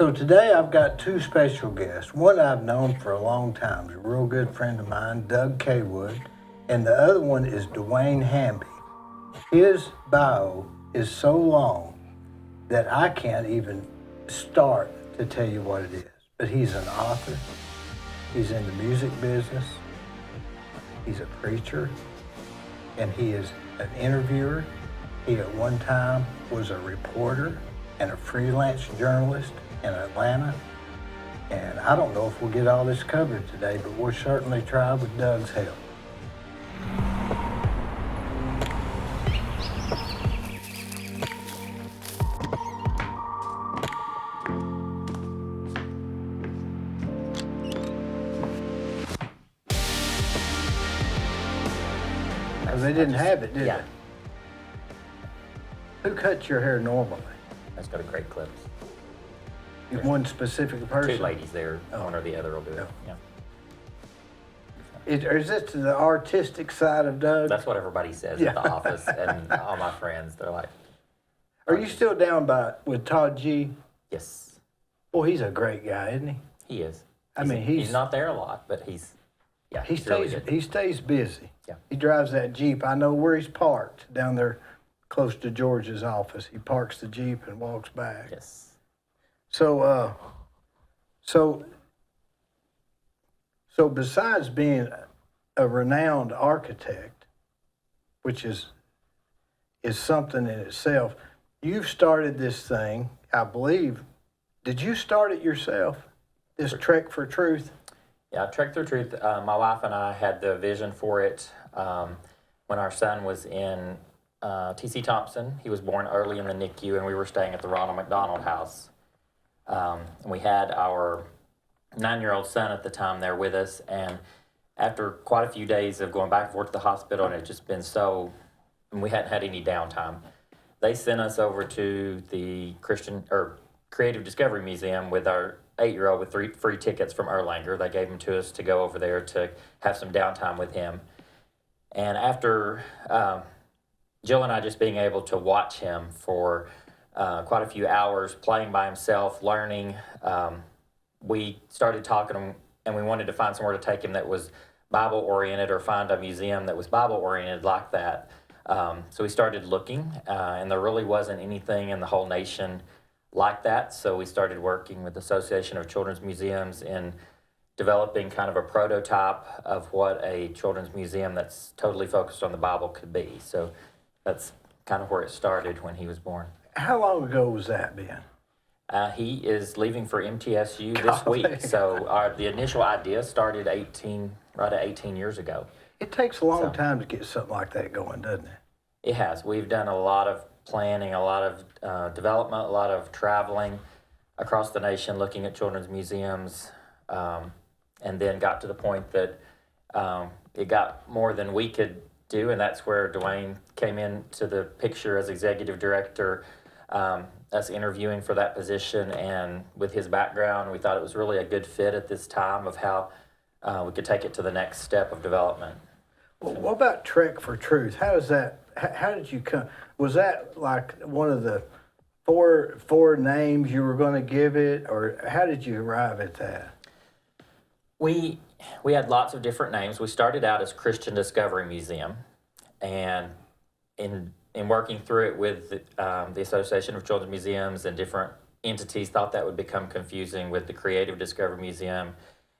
So today I've got two special guests. One I've known for a long time, he's a real good friend of mine, Doug Caywood, and the other one is DeWayne Hamby. His bio is so long that I can't even start to tell you what it is. But he's an author, he's in the music business, he's a preacher, and he is an interviewer. He at one time was a reporter and a freelance journalist in Atlanta. And I don't know if we'll get all this covered today, but we'll certainly try with Doug's help. They didn't have it, did Yeah. they? Who cuts your hair normally? That's got a great clips. One specific person? Two ladies there, one or the other will do it. Oh. Yeah. Is this the artistic side of Doug? That's what everybody says Yeah. at the office, and all my friends, they're like, Are you still down by with Todd G? yes, Well, he's a great guy, isn't he? he is. I mean, he's not there a lot, but he really stays good. he stays busy. Yeah. He drives that Jeep. I know where he's parked down there, close to George's office. He parks the Jeep and walks back. Yes. So, so besides being a renowned architect, which is something in itself, you've started this thing, I believe. Did you start it yourself? This Trek for Truth? Yeah, Trek Through Truth, my wife and I had the vision for it when our son was in T.C. Thompson. He was born early in the NICU, and we were staying at the Ronald McDonald House. And we had our 9-year-old son at the time there with us, and after quite a few days of going back and forth to the hospital, and it had just been so, and we hadn't had any downtime, they sent us over to the Creative Discovery Museum with our 8-year-old with 3 free tickets from Erlanger. They gave them to us to go over there to have some downtime with him. And after Jill and I just being able to watch him for quite a few hours, playing by himself, learning, we started talking, and we wanted to find somewhere to take him that was Bible-oriented, or find a museum that was Bible-oriented like that. So we started looking, and there really wasn't anything in the whole nation like that. So we started working with the Association of Children's Museums in developing kind of a prototype of what a children's museum that's totally focused on the Bible could be. So that's kind of where it started when he was born. How long ago was that, Ben? He is leaving for MTSU this week. So the initial idea started right at 18 years ago. It takes a long time to get something like that going, doesn't it? It has. We've done a lot of planning, a lot of development, a lot of traveling across the nation, looking at children's museums, and then got to the point that it got more than we could do, and that's where DeWayne came into the picture as executive director, us interviewing for that position, and with his background, we thought it was really a good fit at this time of how we could take it to the next step of development. Well, what about Trek for Truth? How did you come? Was that like one of the four names you were going to give it, or how did you arrive at that? We had lots of different names. We started out as Christian Discovery Museum, and in working through it with the Association of Children's Museums and different entities, thought that would become confusing with the Creative Discovery Museum,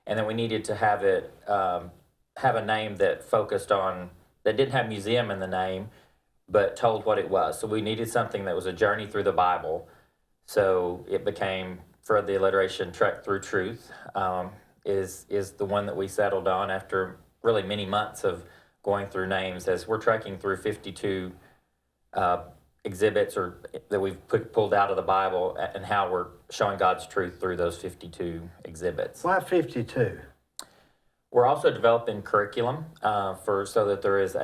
and then we needed to have it have a name that focused on, that didn't have museum in the name, but told what it was. So we needed something that was a journey through the Bible. So it became, for the alliteration, Trek Through Truth, is the one that we settled on after really many months of going through names, as we're trekking through 52 exhibits that we've pulled out of the Bible, and how we're showing God's truth through those 52 exhibits. Why 52? We're also developing curriculum so that there is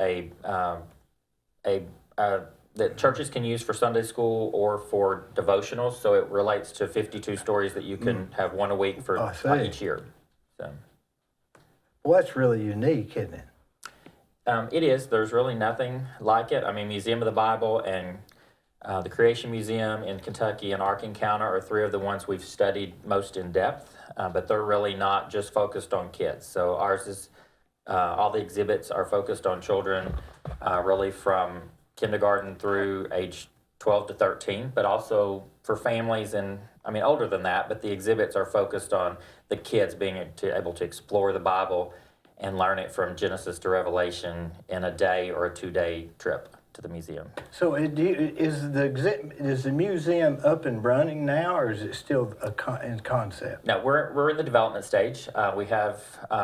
that churches can use for Sunday school or for devotionals. So it relates to 52 stories that you can have one a week for each year. So, well, that's really unique, isn't it? It is. There's really nothing like it. I mean, Museum of the Bible and The Creation Museum in Kentucky and Ark Encounter are three of the ones we've studied most in depth, but they're really not just focused on kids. So ours is, all the exhibits are focused on children really from kindergarten through age 12 to 13, but also for families and, I mean, older than that, but the exhibits are focused on the kids being able to explore the Bible and learn it from Genesis to Revelation in a day or a 2-day trip to the museum. So is the museum up and running now, or is it still in concept? No, we're in the development stage. We have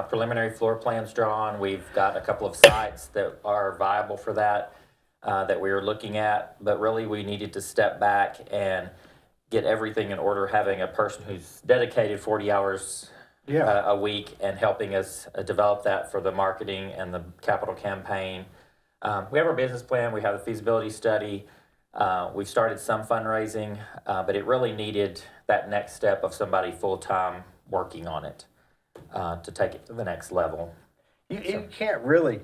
preliminary floor plans drawn. We've got a couple of sites that are viable for that that we are looking at, but really we needed to step back and get everything in order, having a person who's dedicated 40 hours a week and helping us develop that for the marketing and the capital campaign. We have our business plan, we have a feasibility study, we've started some fundraising, but it really needed that next step of somebody full-time working on it to take it to the next level. You can't really,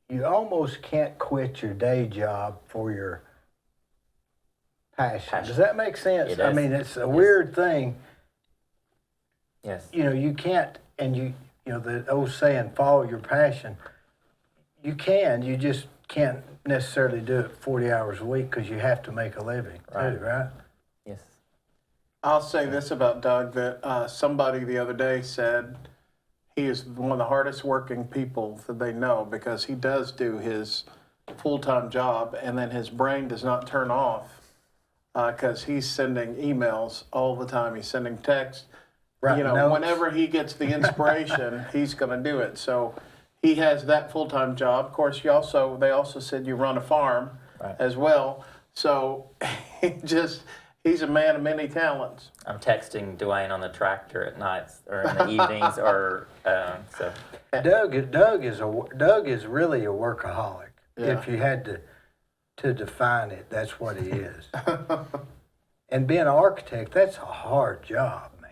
you almost can't quit your day job for your passion. Does that make sense? It does. I mean, it's a weird thing. Yes. You know, you can't, and you know, the old saying, follow your passion. You just can't necessarily do it 40 hours a week because you have to make a living too, right? Yes. I'll say this about Doug, that somebody the other day said he is one of the hardest working people that they know, because he does do his full-time job and then his brain does not turn off because he's sending emails all the time. He's sending texts. Writing You know, notes. whenever he gets the inspiration, he's going to do it. So he has that full-time job. Of course, they also said you run a farm as well. So he's a man of many talents. I'm texting DeWayne on the tractor at nights or in the evenings, or so. Doug is really a workaholic. Yeah. If you had to define it, that's what he is. And being an architect, that's a hard job, man.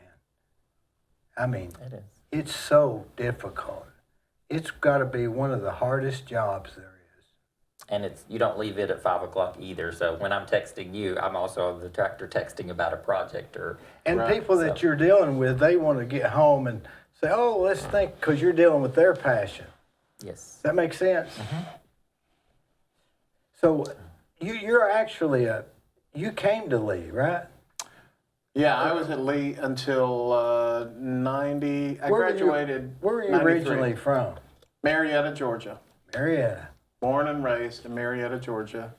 I mean, It is. it's so difficult. It's got to be one of the hardest jobs there is. And you don't leave it at 5 o'clock either. So when I'm texting you, I'm also on the tractor texting about a project And people that you're dealing with, they want to get home and say, oh, let's think, because you're dealing with their passion. yes. Does that make sense? Mm-hmm. So you're actually you came to Lee, right? Yeah, I was at Lee until 90. I graduated. Where were you 93. originally from? Marietta, Georgia. Marietta. Born and raised in Marietta, Georgia.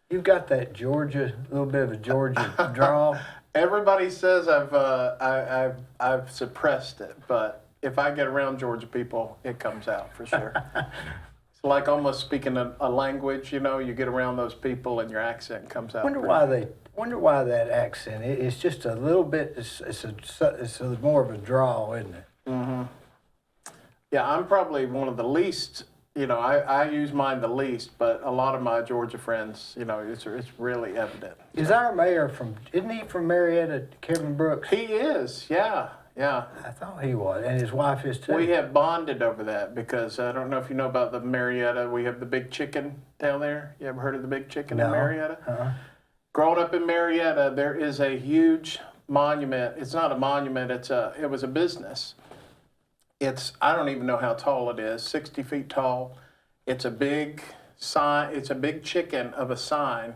You've got that little bit of a Georgia drawl. Everybody says I've suppressed it, but if I get around Georgia people, it comes out for sure. It's like almost speaking a language. You know, you get around those people and your accent comes out. Wonder why that accent. It's just a little bit. It's more of a drawl, isn't it? Mm-hmm. Yeah, I'm probably one of the least. You know, I use mine the least, but a lot of my Georgia friends, you know, it's really evident. Is our mayor isn't he from Marietta, Kevin Brooks? He is, yeah. I thought he was, and his wife is too. We have bonded over that because I don't know if you know about the Marietta. We have the Big Chicken down there. You ever heard of the Big Chicken in Marietta? Uh-huh. Growing up in Marietta, there is a huge monument. It's not a monument. It was a business. I don't even know how tall it is, 60 feet tall. It's a big sign. It's a big chicken of a sign,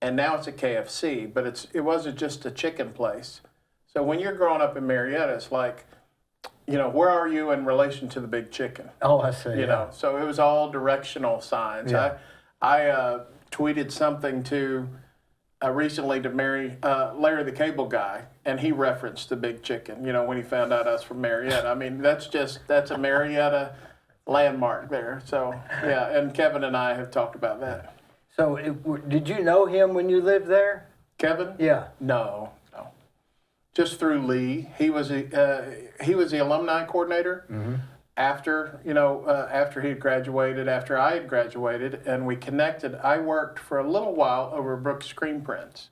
and now it's a KFC, but it wasn't just a chicken place. So when you're growing up in Marietta, it's like, you know, where are you in relation to the Big Chicken? Oh, I see. You know, so it was all directional signs. Yeah. I tweeted something to recently to Larry the Cable Guy, and he referenced the Big Chicken, you know, when he found out I was from Marietta. I mean, that's a Marietta landmark there. So, yeah, and Kevin and I have talked about that. So did you know him when you lived there? Kevin? Yeah. No. Just through Lee. He was the alumni coordinator after he had graduated, after I had graduated, and we connected. I worked for a little while over Brooks Screen Prints,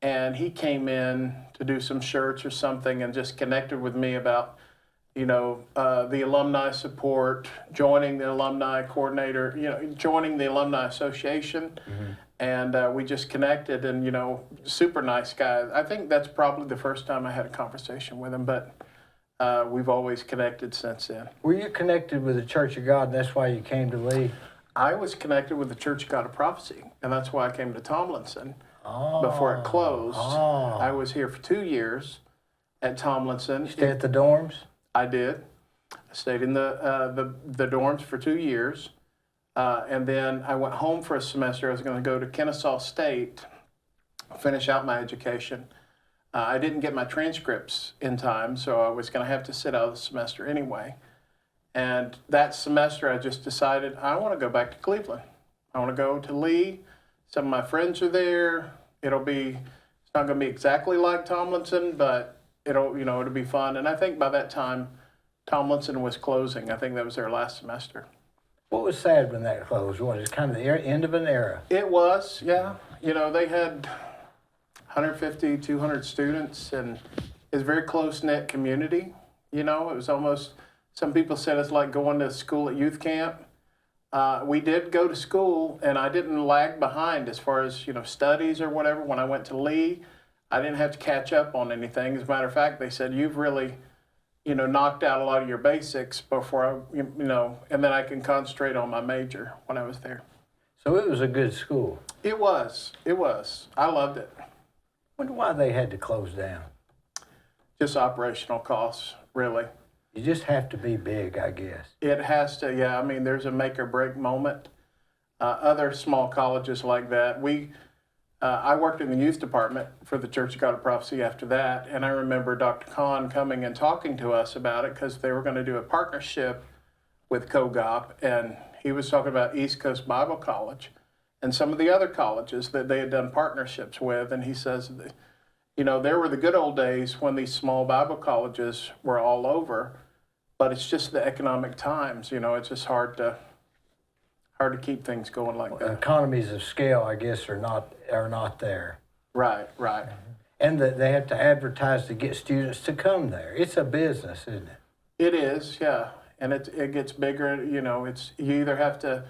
and he came in to do some shirts or something and just connected with me about, you know, the alumni support, joining the alumni coordinator, you know, joining the alumni association. And we just connected, and, super nice guy. I think that's probably the first time I had a conversation with him, but we've always connected since then. Were you connected with the Church of God, and that's why you came to Lee? I was connected with the Church of God of Prophecy, and that's why I came to Tomlinson Oh. before it closed. Oh. I was here for 2 years at Tomlinson. Stay at the dorms? I did. I stayed in the dorms for 2 years. And then I went home for a semester. I was going to go to Kennesaw State, finish out my education. I didn't get my transcripts in time, so I was going to have to sit out the semester anyway. And that semester, I just decided I want to go back to Cleveland. I want to go to Lee. Some of my friends are there. It's not going to be exactly like Tomlinson, but it'll be fun. And I think by that time, Tomlinson was closing. I think that was their last semester. What was sad when that closed? Was it kind of the end of an era? It was, yeah. They had 150, 200 students, and it's a very close-knit community. It was almost, some people said it's like going to school at youth camp. We did go to school, and I didn't lag behind as far as, studies or whatever. When I went to Lee, I didn't have to catch up on anything. As a matter of fact, they said, you've really, knocked out a lot of your basics before and then I can concentrate on my major when I was there. So it was a good school. It was. I loved it. Wonder why they had to close down. Just operational costs, really. You just have to be big, I guess. It has to, yeah. I mean, there's a make or break moment. Other small colleges like that, I worked in the youth department for the Church of God of Prophecy after that, and I remember Dr. Kahn coming and talking to us about it because they were going to do a partnership with COGOP, and he was talking about East Coast Bible College and some of the other colleges that they had done partnerships with, and he says, there were the good old days when these small Bible colleges were all over, but it's just the economic times, it's just hard to keep things going like that. Economies of scale, I guess, are not there. Right. And that they have to advertise to get students to come there. It's a business, isn't it? It is, yeah. And it gets bigger, you either have to,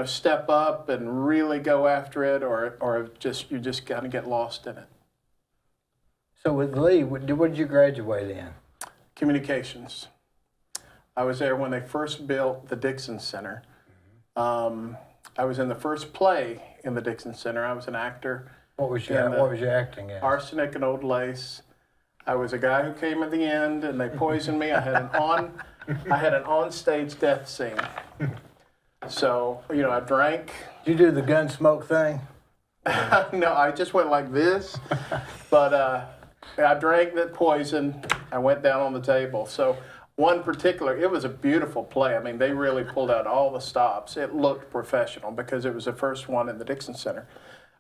step up and really go after it, or you just kind of get lost in it. So with Lee, what did you graduate in? Communications. I was there when they first built the Dixon Center. I was in the first play in the Dixon Center. I was an actor. What was your acting as? Arsenic and Old Lace. I was a guy who came at the end, and they poisoned me. I had an on-stage death scene. So, I drank. Did you do the gun smoke thing? No, I just went like this. But I drank that poison. I went down on the table. So one particular, it was a beautiful play. I mean, they really pulled out all the stops. It looked professional because it was the first one in the Dixon Center.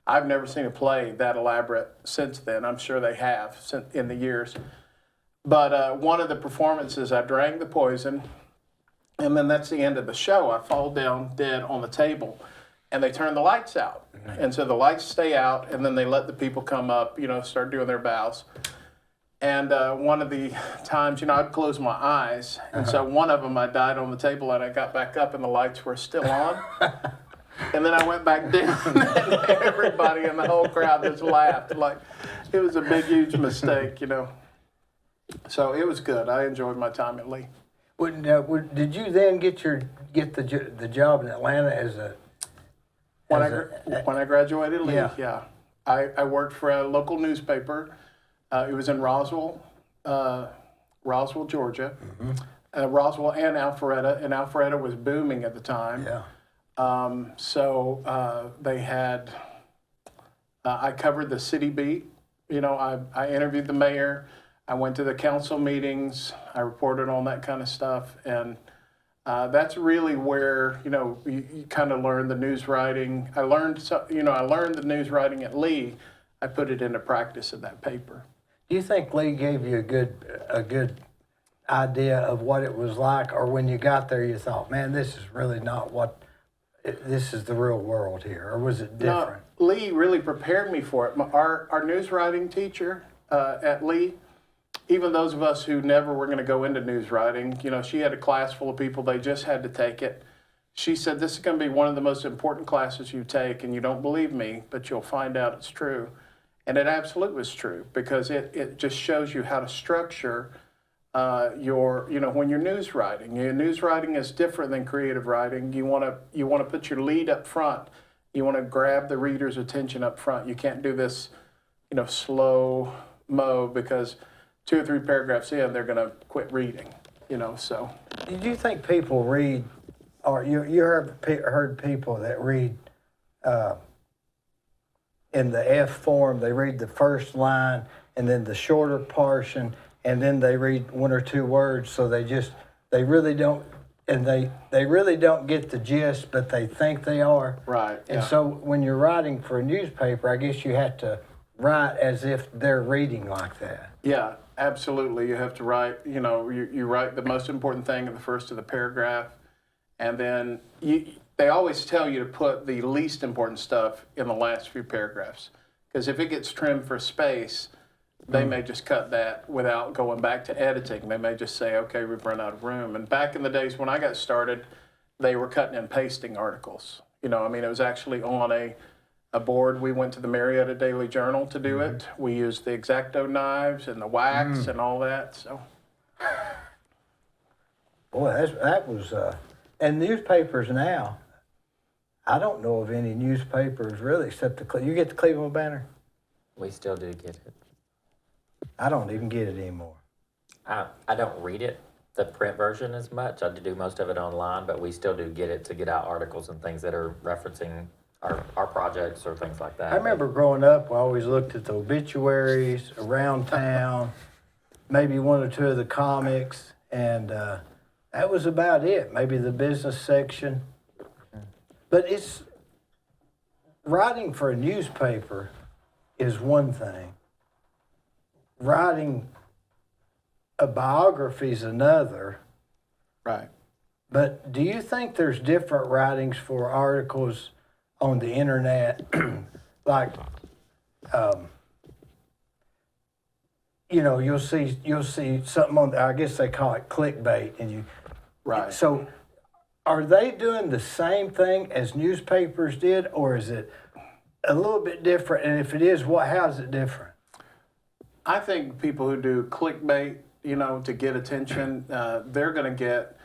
I've never seen a play that elaborate since then. I'm sure they have in the years. But one of the performances, I drank the poison, and then that's the end of the show. I fall down dead on the table, and they turn the lights out. And so the lights stay out, and then they let the people come up, start doing their bows. And one of the times, I'd close my eyes, and so one of them I died on the table, and I got back up, and the lights were still on. And then I went back down, and everybody in the whole crowd just laughed. Like, it was a big, huge mistake, So it was good. I enjoyed my time at Lee. Did you then get the job in Atlanta as a... When I graduated Lee, yeah. I worked for a local newspaper. It was in Roswell, Georgia. Mm-hmm. Roswell and Alpharetta, and Alpharetta was booming at the time. Yeah. So they had, I covered the city beat. I interviewed the mayor. I went to the council meetings. I reported on that kind of stuff. And that's really where, you kind of learn the news writing. I learned the news writing at Lee. I put it into practice in that paper. Do you think Lee gave you a good idea of what it was like, or when you got there you thought, man, this is really not this is the real world here, or was it different? No, Lee really prepared me for it. Our news writing teacher at Lee, even those of us who never were going to go into news writing, she had a class full of people, they just had to take it. She said, this is going to be one of the most important classes you take, and you don't believe me, but you'll find out it's true. And it absolutely was true, because it just shows you how to structure when you're news writing. News writing is different than creative writing. You want to put your lead up front. You want to grab the reader's attention up front. You can't do this, slow mo, because 2 or 3 paragraphs in, they're going to quit reading, so. Did you think people read, or you heard people that read in the F form, they read the first line and then the shorter portion, and then they read 1 or 2 words, so they really don't, and they really don't get the gist, but they think they are. Right. And yeah. so when you're writing for a newspaper, I guess you have to write as if they're reading like that. Yeah, absolutely. You have to write, you write the most important thing in the first of the paragraph, and then they always tell you to put the least important stuff in the last few paragraphs, because if it gets trimmed for space, they may just cut that without going back to editing. They may just say, okay, we've run out of room. And back in the days when I got started, they were cutting and pasting articles. It was actually on a board. We went to the Marietta Daily Journal to do it. We used the X-Acto knives and the wax and all that. So, Boy, that was, and newspapers now, I don't know of any newspapers really, except you get the Cleveland Banner? We still do get it. I don't even get it anymore. I don't read it, the print version, as much. I do most of it online, but we still do get it to get out articles and things that are referencing our projects or things like that. I remember growing up, we always looked at the obituaries around town, maybe 1 or 2 of the comics, and that was about it. Maybe the business section. But writing for a newspaper is one thing. Writing a biography is another. right. But do you think there's different writings for articles on the internet? Like, you'll see something on, I guess they call it clickbait, and Right. So are they doing the same thing as newspapers did, or is it a little bit different? And if it is, how is it different? I think people who do clickbait, to get attention, they're going to get,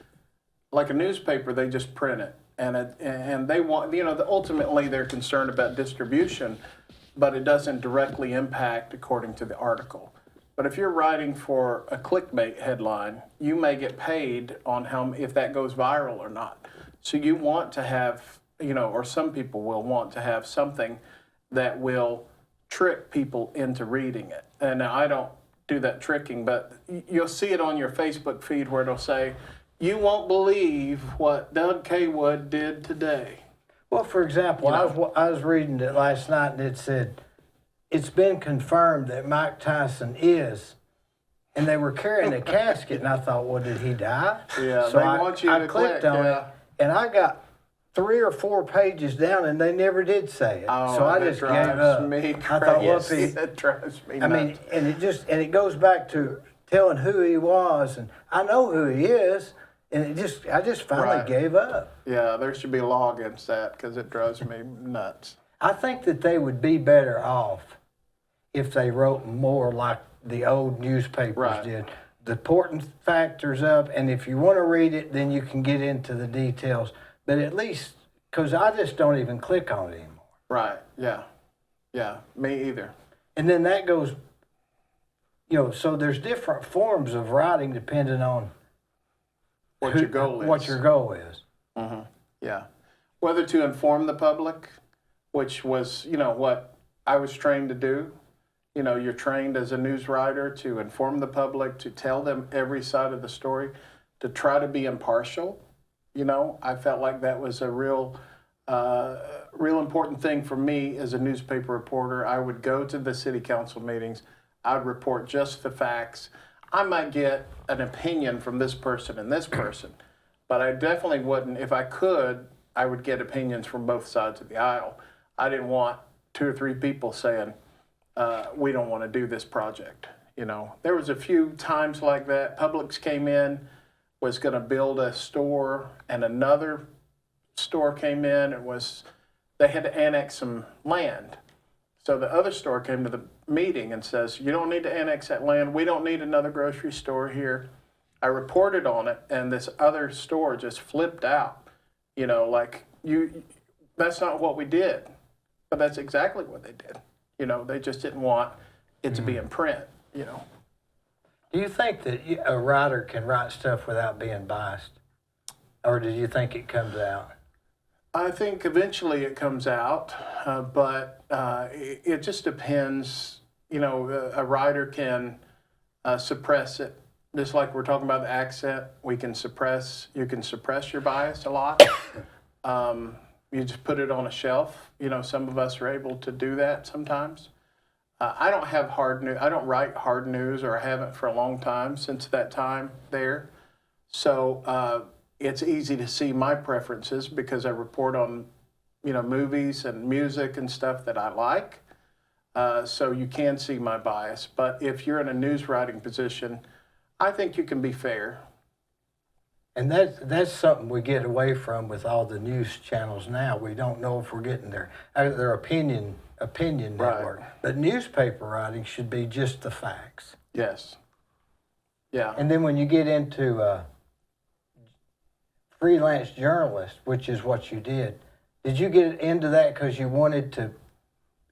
like a newspaper, they just print it. And they want, ultimately they're concerned about distribution, but it doesn't directly impact according to the article. But if you're writing for a clickbait headline, you may get paid on if that goes viral or not. So you want to have, or some people will want to have something that will trick people into reading it. And now I don't do that tricking, but you'll see it on your Facebook feed where it'll say, you won't believe what Doug Caywood did today. Well, for example, I was reading it last night, and it said, it's been confirmed that Mike Tyson is, and they were carrying a casket, and I thought, well, did he die? Yeah, so they want you I to clicked click, on yeah. it, and I got 3 or 4 pages down, and they never did say it. Oh, so I that just gave drives up. me I thought, well, crazy. That drives me I nuts. mean, and it goes back to telling who he was, and I know who he is, and I just finally Right. gave up. Yeah, there should be a law against that because it drives me nuts. I think that they would be better off if they wrote more like the old newspapers Right. did. The important factors up, and if you want to read it, then you can get into the details. But at least, because I just don't even click on it anymore. Right, yeah. Yeah, me either. And then that goes, so there's different forms of writing depending on What your goal is. What your goal is. Yeah. Whether to inform the public, which was, what I was trained to do. You're trained as a news writer to inform the public, to tell them every side of the story, to try to be impartial. I felt like that was a real important thing for me as a newspaper reporter. I would go to the city council meetings. I'd report just the facts. I might get an opinion from this person and this person, but I definitely wouldn't. If I could, I would get opinions from both sides of the aisle. I didn't want 2 or 3 people saying, we don't want to do this project. There was a few times like that. Publix came in, was going to build a store, and another store came in. They had to annex some land. So the other store came to the meeting and says, you don't need to annex that land. We don't need another grocery store here. I reported on it, and this other store just flipped out. You know, like, that's not what we did. But that's exactly what they did. You know, they just didn't want it to be in print, you know. Do you think that a writer can write stuff without being biased? Or do you think it comes out? I think eventually it comes out, but it just depends. You know, a writer can suppress it. Just like we're talking about the accent, you can suppress your bias a lot. You just put it on a shelf. You know, some of us are able to do that sometimes. I don't have hard news. I don't write hard news, or I haven't for a long time since that time there. So it's easy to see my preferences because I report on, you know, movies and music and stuff that I like. So you can see my bias. But if you're in a news writing position, I think you can be fair. And that's something we get away from with all the news channels now. We don't know if we're getting their opinion network. Right. But newspaper writing should be just the facts. Yes. Yeah. And then when you get into freelance journalist, which is what you did you get into that because you wanted to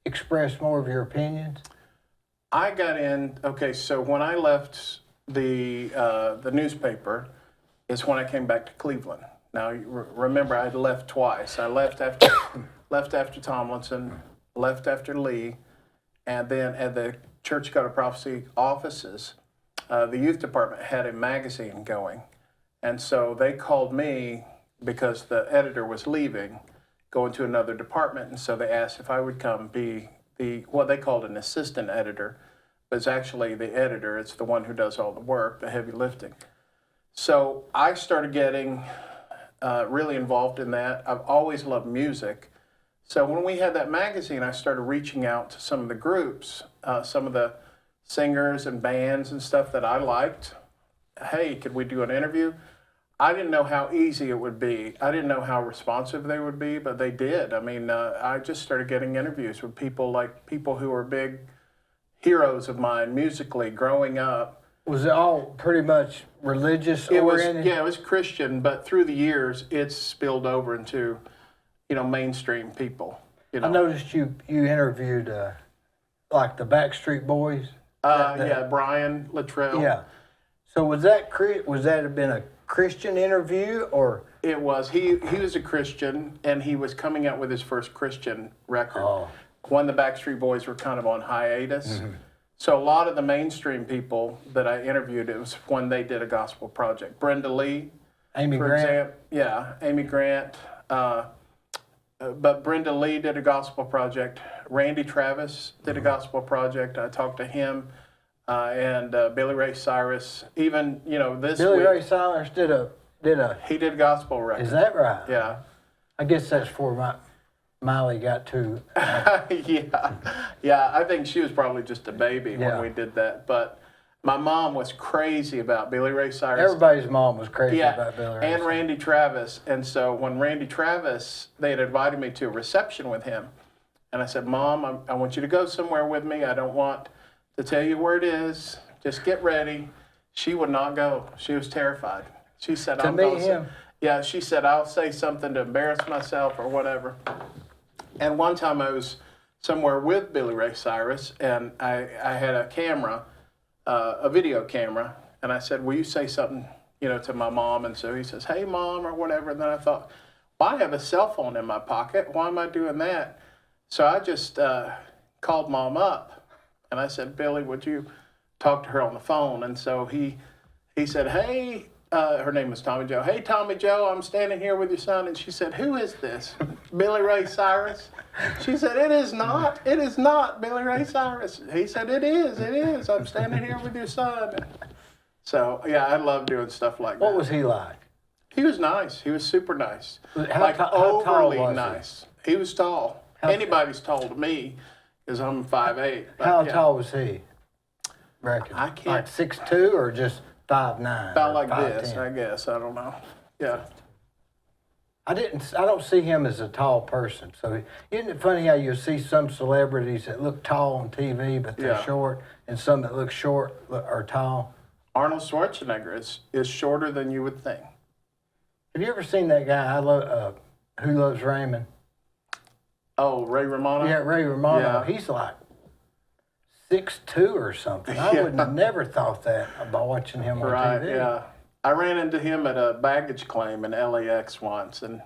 express more of your opinions? I got in. Okay, so when I left the newspaper, is when I came back to Cleveland. Now, remember, I had left twice. I left after Tomlinson, left after Lee, and then at the Church of God of Prophecy offices, the youth department had a magazine going. And so they called me because the editor was leaving, going to another department, and so they asked if I would come be what they called an assistant editor, but it's actually the editor. It's the one who does all the work, the heavy lifting. So I started getting really involved in that. I've always loved music. So when we had that magazine, I started reaching out to some of the groups, some of the singers and bands and stuff that I liked. Hey, could we do an interview? I didn't know how easy it would be. I didn't know how responsive they would be, but they did. I mean, I just started getting interviews with people who were big heroes of mine musically growing up. Was it all pretty much religious oriented? It was Christian, but through the years, it's spilled over into, you know, mainstream people. You know? I noticed you interviewed like the Backstreet Boys. Brian Luttrell. Yeah. So was that have been a Christian interview or? It was. He was a Christian, and he was coming out with his first Christian record. Oh. When the Backstreet Boys were kind of on hiatus. Mm-hmm. So a lot of the mainstream people that I interviewed, it was when they did a gospel project. Brenda Lee, Amy Grant. Amy Grant. But Brenda Lee did a gospel project. Randy Travis did a gospel project. I talked to him, and Billy Ray Cyrus. Even this Billy week, Ray Cyrus did a. He did a gospel record. Is that right? Yeah. I guess that's before Miley got too. Yeah. I think she was probably just a baby when we did that. But my mom was crazy about Billy Ray Cyrus. Everybody's mom was crazy about Billy Ray and Randy Travis. And so when Randy Travis, they had invited me to a reception with him. And I said, Mom, I want you to go somewhere with me. I don't want to tell you where it is. Just get ready. She would not go. She was terrified. She said, to meet him. Yeah, she said, I'll say something to embarrass myself or whatever. And one time I was somewhere with Billy Ray Cyrus, and I had a camera, a video camera, and I said, will you say something, to my mom? And so he says, hey, Mom, or whatever. And then I thought, well, I have a cell phone in my pocket. Why am I doing that? So I just called Mom up, and I said, Billy, would you talk to her on the phone? And so he said, hey, her name was Tommy Joe. Hey, Tommy Joe, I'm standing here with your son. And she said, who is this? Billy Ray Cyrus? She said, it is not Billy Ray Cyrus. He said, it is. I'm standing here with your son. So, yeah, I love doing stuff like that. What was he like? He was nice. He was super nice. How tall was nice. He was tall. Anybody's tall to me because I'm 5'8". How tall was he? Reckon? I can't. Like 6'2" or just 5'9"? About like this, I guess. I don't know. Yeah. I don't see him as a tall person. So isn't it funny how you see some celebrities that look tall on TV, but they're Yeah. short, and some that look short are tall? Arnold Schwarzenegger is shorter than you would think. Have you ever seen that guy, Who Loves Raymond? Oh, Ray Romano? Yeah, Ray Romano. Yeah. He's like 6'2" or something. I Yeah. would have never thought that by watching him on Right, TV. yeah. I ran into him at a baggage claim in LAX once, and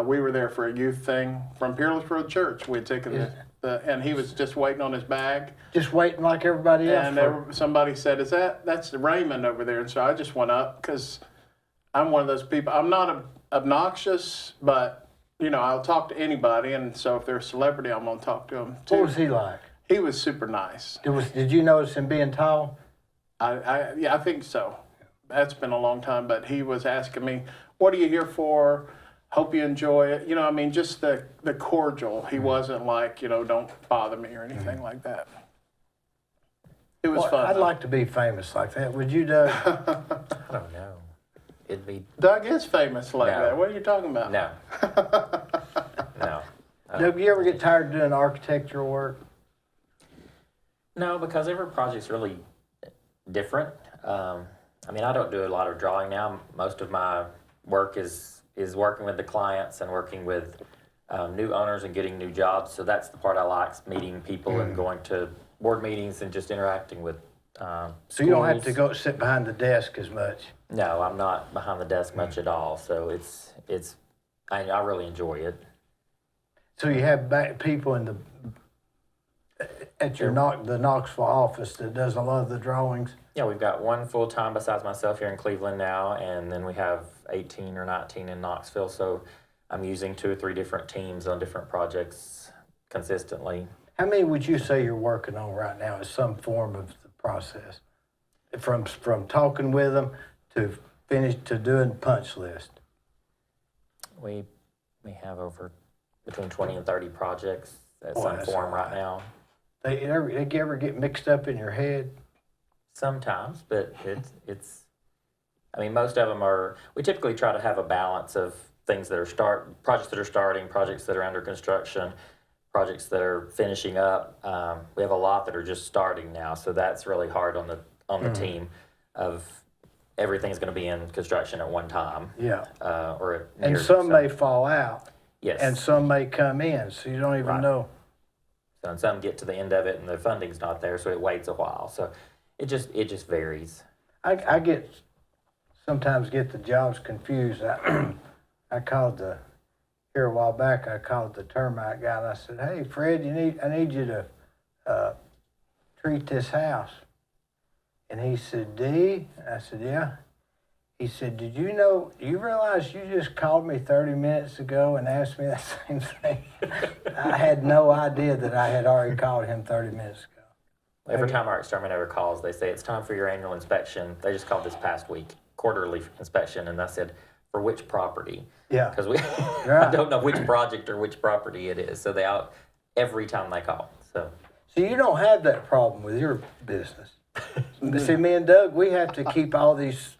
we were there for a youth thing from Peerless Road Church. We had taken and he was just waiting on his bag. Just waiting like everybody else. And somebody said, that's Raymond over there. And so I just went up because I'm one of those people. I'm not obnoxious, but, I'll talk to anybody. And so if they're a celebrity, I'm going to talk to them too. What was he like? He was super nice. Did you notice him being tall? Yeah, I think so. That's been a long time, but he was asking me, what are you here for? Hope you enjoy it. Just the cordial. He wasn't like, don't bother me or anything like that. It was fun. I'd like to be famous like that. Would you, Doug? I don't know. It'd be Doug is famous like No. that. What are you talking about? no, no, Doug, you ever get tired of doing architectural work? no, because every project's really different. I don't do a lot of drawing now. Most of my work is working with the clients and working with new owners and getting new jobs. So that's the part I like, meeting people and going to board meetings and just interacting with So you don't have to schools. go sit behind the desk as much. No, I'm not behind the desk much at all. So I really enjoy it. So you have people in at the Knoxville office that does a lot of the drawings. Yeah, we've got one full-time besides myself here in Cleveland now, and then we have 18 or 19 in Knoxville. So I'm using 2 or 3 different teams on different projects consistently. How many would you say you're working on right now as some form of the process? From talking with them to doing punch list. We have over between 20 and 30 projects at Boy, some that's form a lot. right now. They ever get mixed up in your head? Sometimes, but it's. Most of them are. We typically try to have a balance of things that are projects that are starting, projects that are under construction, projects that are finishing up. We have a lot that are just starting now, so that's really hard on the team. Of everything's going to be in construction at one time. Yeah. Or And near- some so- may fall out, yes, and some may come in, so you don't even Right. know. So, and some get to the end of it and the funding's not there, so it waits a while. So it just varies. I sometimes get the jobs confused. I called here a while back, I called the termite guy and I said, hey, Fred, I need you to treat this house. And he said, Dee? And I said, yeah. He said, you realize you just called me 30 minutes ago and asked me that same thing? I had no idea that I had already called him 30 minutes ago. Every time our exterminator calls, they say, it's time for your annual inspection. They just called this past week, quarterly inspection, and I said, for which property? Yeah. Because we Right. I don't know which project or which property it is. So they out every time they call. So you don't have that problem with your business. See, me and Doug, we have to keep all these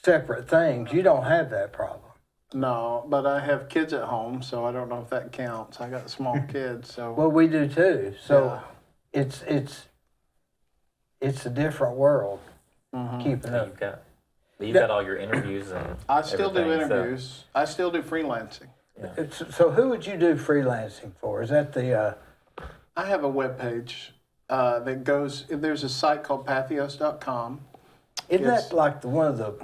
separate things. You don't have that problem. No, but I have kids at home, so I don't know if that counts. I got small kids, so. Well, we do too. So it's a different world keeping up. you've got all your interviews and I still do everything, so- interviews. I still do freelancing. So who would you do freelancing for? Is that the I have a webpage that goes, there's a site called Pathos.com. isn't Yes. that like one of the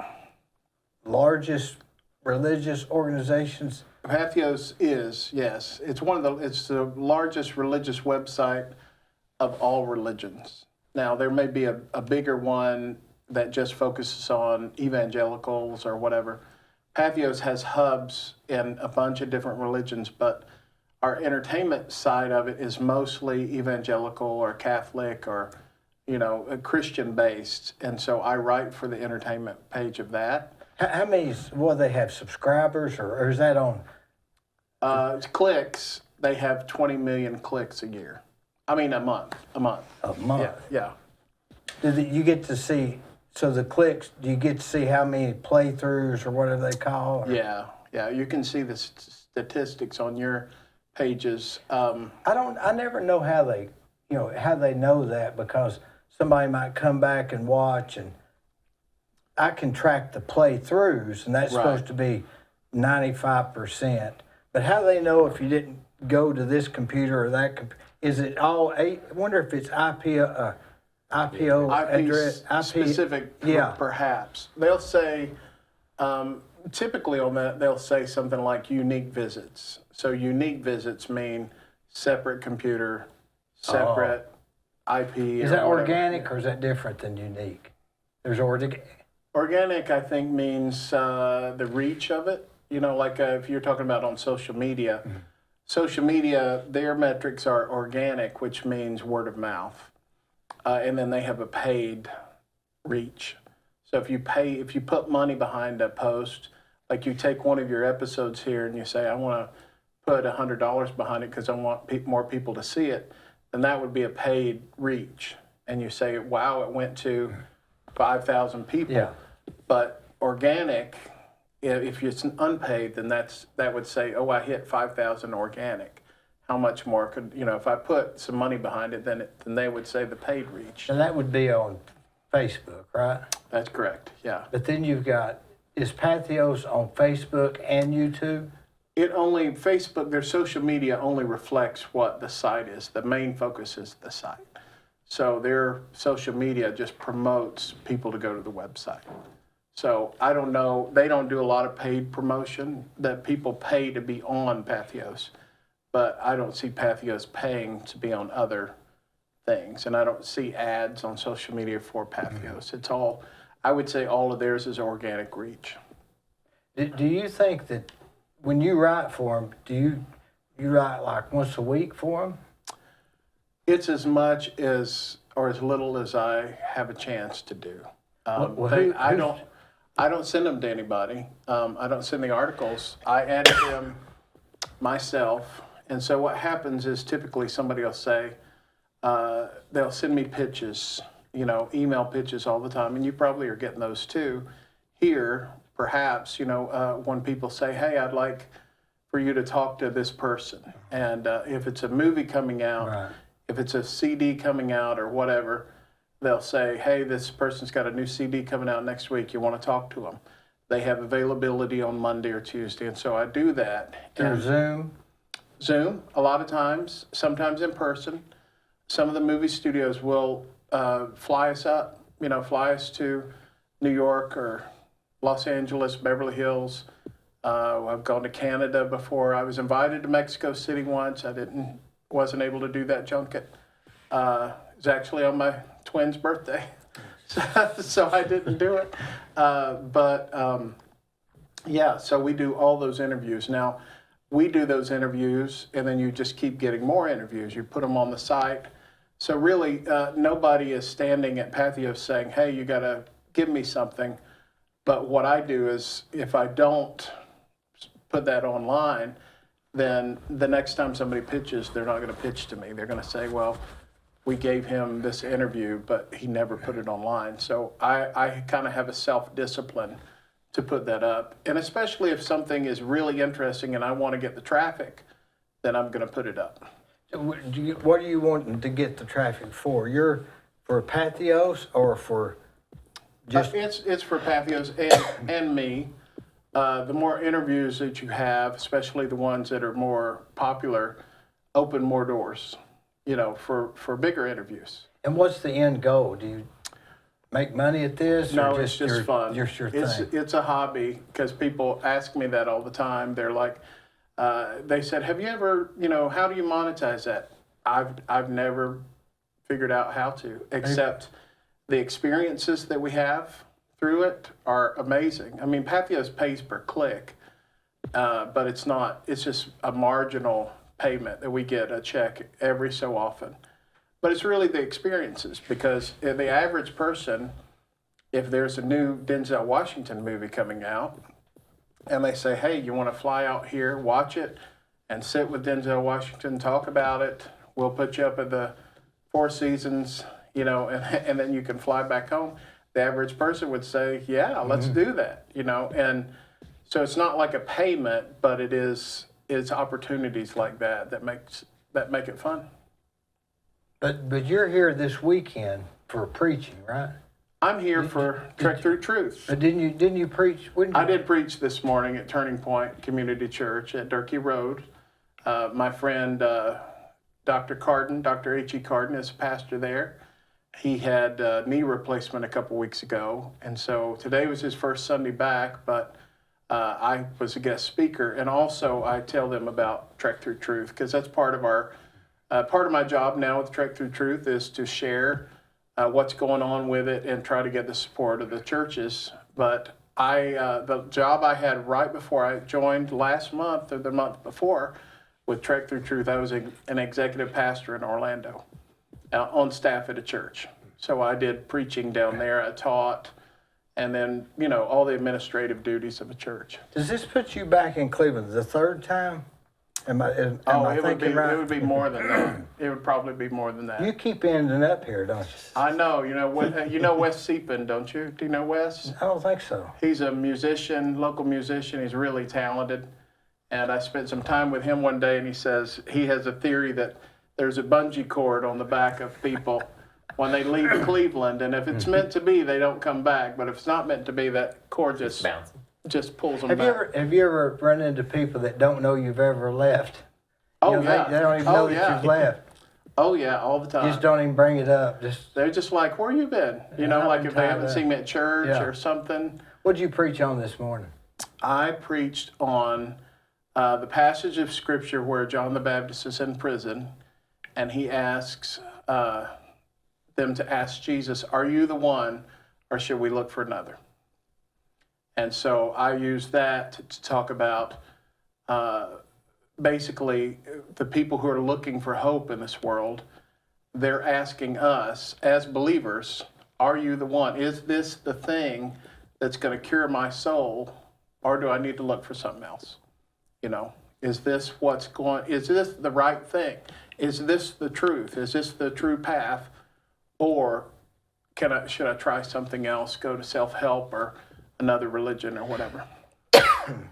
largest religious organizations? Pathos is, yes. It's the largest religious website of all religions. Now, there may be a bigger one that just focuses on evangelicals or whatever. Pathos has hubs in a bunch of different religions, but our entertainment side of it is mostly evangelical or Catholic or, Christian based. And so I write for the entertainment page of that. How many, they have subscribers or is that on? It's clicks. They have 20 million clicks a year. A month. A month. Yeah. You get to see, so the clicks, do you get to see how many playthroughs or whatever they call? Or? Yeah. Yeah, you can see the statistics on your pages. I never know how they, how they know that, because somebody might come back and watch, and I can track the playthroughs, and that's Right. supposed to be 95%. But how do they know if you didn't go to this computer or that computer? Is it all I wonder if it's IPO address, IP specific, Yeah. perhaps. They'll say, typically on that, they'll say something like unique visits. So unique visits mean separate computer, separate IP. Is or that whatever. organic or is that different than unique? There's Organic, I think, means the reach of it. Like if you're talking about on social media, social media, their metrics are organic, which means word of mouth. And then they have a paid reach. So if you put money behind a post, like you take one of your episodes here and you say, I want to put $100 behind it because I want more people to see it, then that would be a paid reach. And you say, wow, it went to 5,000 people. Yeah. But organic, if it's unpaid, then that would say, oh, I hit 5,000 organic. How much more could, if I put some money behind it, then they would say the paid reach. And that would be on Facebook, right? That's correct, yeah. But then you've got, is Pathos on Facebook and YouTube? Facebook, their social media only reflects what the site is. The main focus is the site. So their social media just promotes people to go to the website. So I don't know, they don't do a lot of paid promotion that people pay to be on Pathos, but I don't see Pathos paying to be on other things. And I don't see ads on social media for Pathos. It's all, I would say all of theirs is organic reach. Do you think that when you write for them, do you write like once a week for them? It's as much as or as little as I have a chance to do. I don't send them to anybody. I don't send the articles. I edit them myself. And so what happens is typically somebody will say, they'll send me pitches, email pitches all the time. And you probably are getting those too. Here, perhaps, when people say, hey, I'd like for you to talk to this person. And if it's a movie coming out, Right. if it's a CD coming out or whatever, they'll say, hey, this person's got a new CD coming out next week. You want to talk to them. They have availability on Monday or Tuesday. And so I do that. Through Zoom? Zoom, a lot of times, sometimes in person. Some of the movie studios will fly us up, fly us to New York or Los Angeles, Beverly Hills. I've gone to Canada before. I was invited to Mexico City once. I wasn't able to do that junket. It was actually on my twin's birthday, so I didn't do it. Yeah, so we do all those interviews. Now, we do those interviews, and then you just keep getting more interviews. You put them on the site. So really, nobody is standing at Pathos saying, hey, you got to give me something. But what I do is, if I don't put that online, then the next time somebody pitches, they're not going to pitch to me. They're going to say, well, we gave him this interview, but he never put it online. So I kind of have a self-discipline to put that up. And especially if something is really interesting and I want to get the traffic, then I'm going to put it up. What are you wanting to get the traffic for? You're for Pathos or for just... It's for Pathos and me. The more interviews that you have, especially the ones that are more popular, open more doors, for bigger interviews. And what's the end goal? Do you make money at this? No, or it's just fun. Just your thing? It's a hobby, because people ask me that all the time. They're like, they said, have you ever, how do you monetize that? I've never figured out how to, except the experiences that we have through it are amazing. I mean, Pathos pays per click, but it's just a marginal payment that we get a check every so often. But it's really the experiences, because the average person, if there's a new Denzel Washington movie coming out, and they say, hey, you want to fly out here, watch it, and sit with Denzel Washington, talk about it, we'll put you up at the Four Seasons, and then you can fly back home. The average person would say, yeah, let's do that, and So it's not like a payment, but it's opportunities like that make it fun. But you're here this weekend for preaching, right? I'm here for Trek Through Truth. But didn't you preach? I did preach this morning at Turning Point Community Church at Durkee Road. My friend Dr. Carden, Dr. H.E. Carden, is a pastor there. He had knee replacement a couple weeks ago, and so today was his first Sunday back, but I was a guest speaker, and also I tell them about Trek Through Truth, because that's part of my job now with Trek Through Truth is to share what's going on with it and try to get the support of the churches. But the job I had right before I joined last month or the month before with Trek Through Truth, I was an executive pastor in Orlando on staff at a church. So I did preaching down there, I taught, and then, all the administrative duties of a church. Does this put you back in Cleveland the third time? Am I thinking right? It would be more than that. It would probably be more than that. You keep ending up here, don't you? I know. You know Wes Seepin, don't you? Do you know Wes? I don't think so. He's a musician, local musician. He's really talented. And I spent some time with him one day, and he says he has a theory that there's a bungee cord on the back of people when they leave Cleveland, and if it's meant to be, they don't come back. But if it's not meant to be, that cord just pulls them back. Have you ever run into people that don't know you've ever left? Oh, They don't even know that you've left. Oh, yeah, all the time. You just don't even bring it up. They're just like, where you been? Like if they haven't seen me at church or something. What'd you preach on this morning? I preached on the passage of Scripture where John the Baptist is in prison, and he asks them to ask Jesus, are you the one, or should we look for another? And so I used that to talk about basically the people who are looking for hope in this world. They're asking us as believers, are you the one? Is this the thing that's going to cure my soul, or do I need to look for something else? Is this is this the right thing? Is this the truth? Is this the true path? Or should I try something else, go to self-help or another religion or whatever? Sound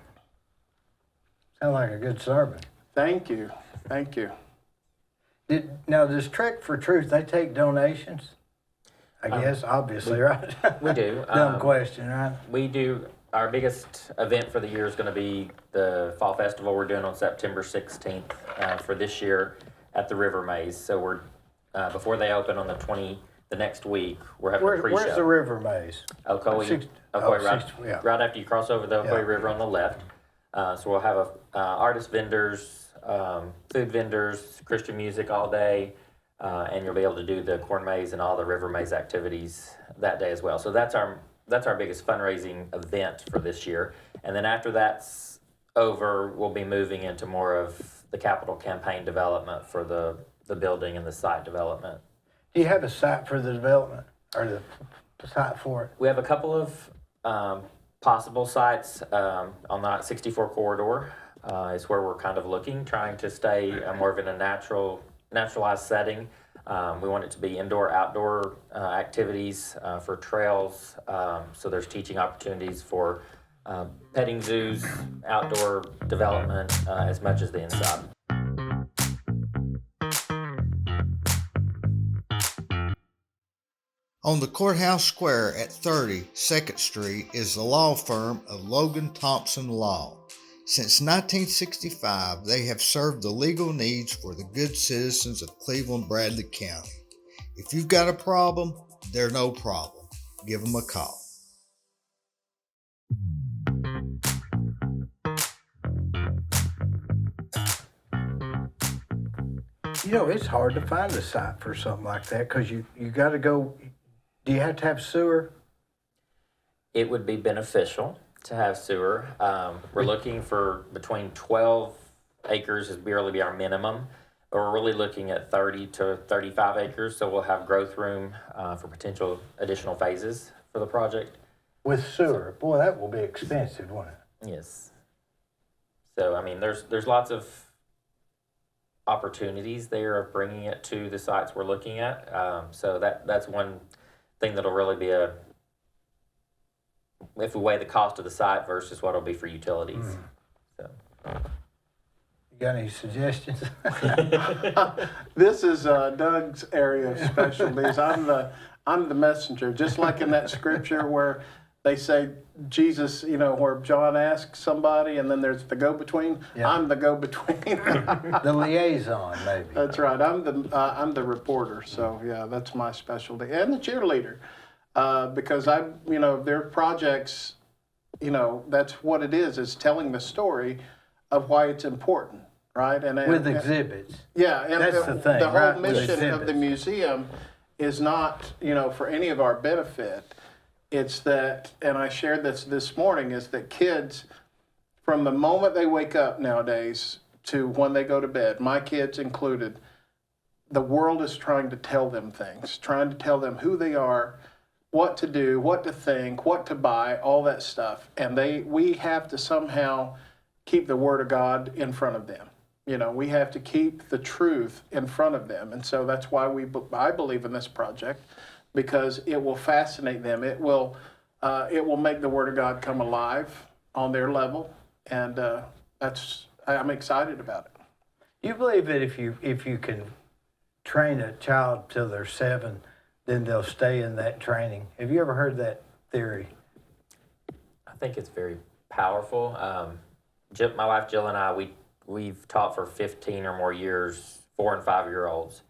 like a good sermon. Thank you. Does Trek for Truth, they take donations? I guess, obviously, right? We do. Dumb question, right? We do. Our biggest event for the year is going to be the Fall Festival we're doing on September 16th for this year at the River Maze. So we're before they open on the next week, we're having a pre-show. Where's the River Maze? Ocoee, right after you cross over the Ocoee River on the left. So we'll have artist vendors, food vendors, Christian music all day, and you'll be able to do the corn maze and all the river maze activities that day as well. So that's our biggest fundraising event for this year. And then after that's over, we'll be moving into more of the capital campaign development for the building and the site development. Do you have a site for the development or the site for it? We have a couple of possible sites on the 64 corridor. Is where we're kind of looking, trying to stay more of in a naturalized setting. We want it to be indoor, outdoor activities for trails. So there's teaching opportunities for petting zoos, outdoor development as much as the inside. On the courthouse square at 30 2nd Street is the law firm of Logan Thompson Law. Since 1965, they have served the legal needs for the good citizens of Cleveland-Bradley County. If you've got a problem, they're no problem. Give them a call. It's hard to find a site for something like that because you got to go. Do you have to have sewer? It would be beneficial to have sewer. We're looking for between 12 acres is really be our minimum, but we're really looking at 30 to 35 acres, so we'll have growth room for potential additional phases for the project. With sewer? Boy, that will be expensive, won't it? Yes. So, there's lots of opportunities there of bringing it to the sites we're looking at. So that's one thing that'll really be if we weigh the cost of the site versus what it'll be for utilities. So. You got any suggestions? This is Doug's area of specialties. I'm the messenger, just like in that scripture where they say Jesus, where John asks somebody, and then there's the go-between. Yeah. I'm the go-between. The liaison, maybe. That's right. I'm the reporter. So yeah, that's my specialty, and the cheerleader, because their projects, that's what it is telling the story of why it's important, right? And With exhibits. yeah, and That's the thing, the whole right, with mission of the exhibits. museum is not, for any of our benefit. It's that, and I shared this morning, is that kids, from the moment they wake up nowadays to when they go to bed, my kids included, the world is trying to tell them things, trying to tell them who they are, what to do, what to think, what to buy, all that stuff. And we have to somehow keep the Word of God in front of them. We have to keep the truth in front of them. And so that's why I believe in this project, because it will fascinate them. It will make the Word of God come alive on their level. And I'm excited about it. You believe that if you can train a child till they're 7, then they'll stay in that training. Have you ever heard that theory? I think it's very powerful. My wife Jill and I, we've taught for 15 or more years 4 and 5-year-olds,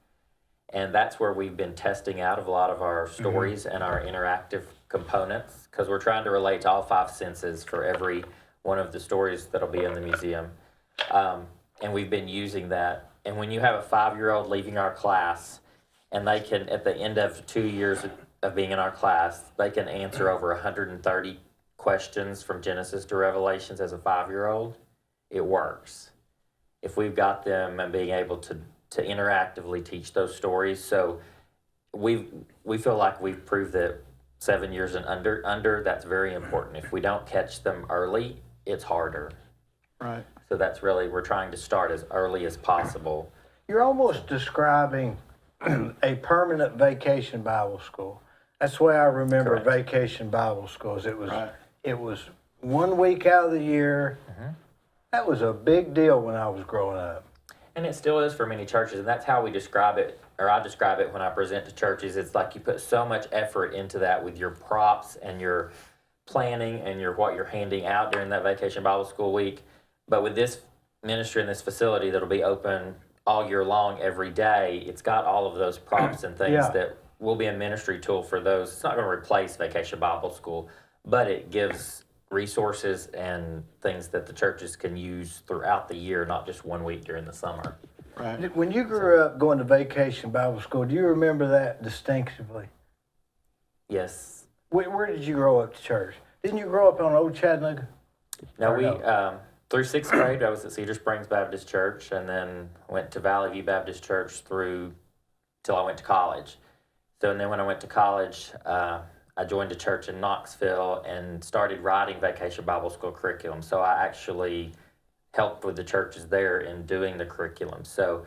and that's where we've been testing out of a lot of our stories and our interactive components, because we're trying to relate to all 5 senses for every one of the stories that'll be in the museum, and we've been using that. And when you have a 5-year-old leaving our class, and they can, at the end of 2 years of being in our class, they can answer over 130 questions from Genesis to Revelations as a 5-year-old, it works. If we've got them and being able to interactively teach those stories. So we feel like we've proved that 7 years and under, that's very important. If we don't catch them early, it's harder. Right. So that's really, we're trying to start as early as possible. You're almost describing a permanent vacation Bible school. That's the way I remember Correct. vacation Bible schools. It was Right. it was 1 week out of the year. That was a big deal when I was growing up. And it still is for many churches, and that's how we describe it, or I describe it when I present to churches. It's like you put so much effort into that with your props and your planning and what you're handing out during that vacation Bible school week. But with this ministry and this facility that'll be open all year long, every day, it's got all of those props and things Yeah. that will be a ministry tool for those. It's not going to replace Vacation Bible School, but it gives resources and things that the churches can use throughout the year, not just 1 week during the summer. Right. When you grew up going to vacation Bible school, do you remember that distinctively? Yes. Where did you grow up to church? Didn't you grow up on Old Chattanooga? No, Or we no? through 6th grade, I was at Cedar Springs Baptist Church, and then went to Valley View Baptist Church till I went to college. So, and then when I went to college, I joined a church in Knoxville and started writing Vacation Bible School curriculum. So I actually helped with the churches there in doing the curriculum. So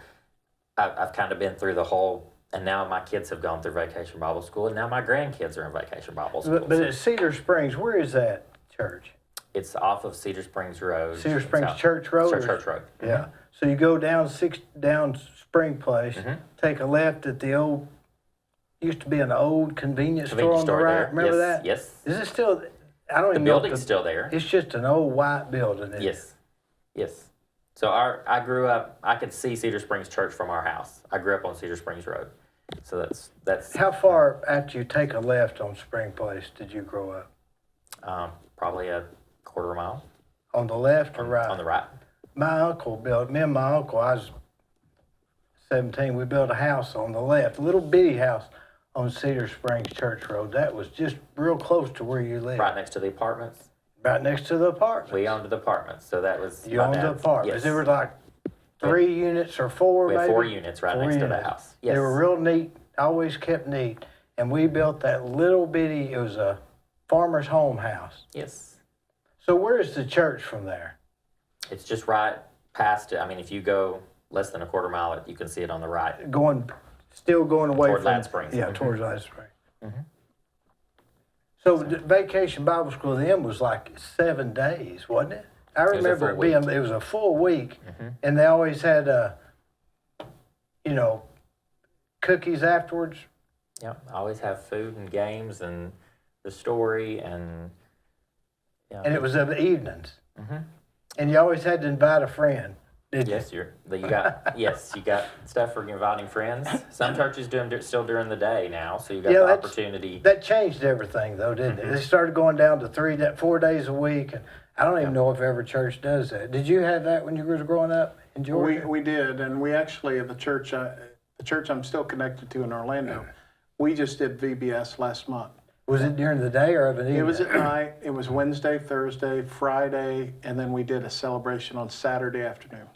I've kind of been through the whole, and now my kids have gone through Vacation Bible School, and now my grandkids are in Vacation Bible School. But So at Cedar Springs, where is that church? it's off of Cedar Springs Road. Cedar Springs South- Church Road? or- Church Road. Yeah. So you go down Spring Place, Mhm. take a left at the old, used to be an old convenience store Convenience on the store right. there. Remember Yes, that? yes. Is it still? I don't The even know. if building's still there. It's just an old white building. Isn't it? Yes, yes. So I grew up, I could see Cedar Springs Church from our house. I grew up on Cedar Springs Road. So that's How far after you take a left on Spring Place did you grow up? probably a quarter mile On the left or right? on the right. My uncle built, me and my uncle, I was 17, we built a house on the left, a little bitty house on Cedar Springs Church Road. That was just real close to where you live. Right next to the apartments. Right next to the apartment. We owned the apartments, so that was You my owned the dad's- apartments. Yes. There were like 3 units or 4 We had maybe? 4 units right Four next to the units. house. Yes. They were real neat, always kept neat. And we built that little bitty, it was a farmer's home house. Yes. So where is the church from there? It's just right past it. I mean, if you go less than a quarter mile, you can see it on the right. Still going away Toward from. Ladd Springs. Yeah, Mhm. towards Ladd Springs. So the Vacation Bible School then was like 7 days, wasn't it? I was a remember full it being, week. it was a full week, and they always had, you know, cookies afterwards. Yeah, I always have food and games and the story and. Yeah, And it was of the evenings. And you always had to invite a friend, did you? Yes, you got stuff for inviting friends. Some churches do them still during the day now, so you got Yeah, the that's- opportunity. That changed everything, though, didn't it? They started going down to 4 days a week, and I don't even know if every church does that. Did you have that when you were growing up in Georgia? We did, and we actually, the church I'm still connected to in Orlando, we just did VBS last month. Was it during the day or of an evening? It was at night, it was Wednesday, Thursday, Friday, and then we did a celebration on Saturday afternoon.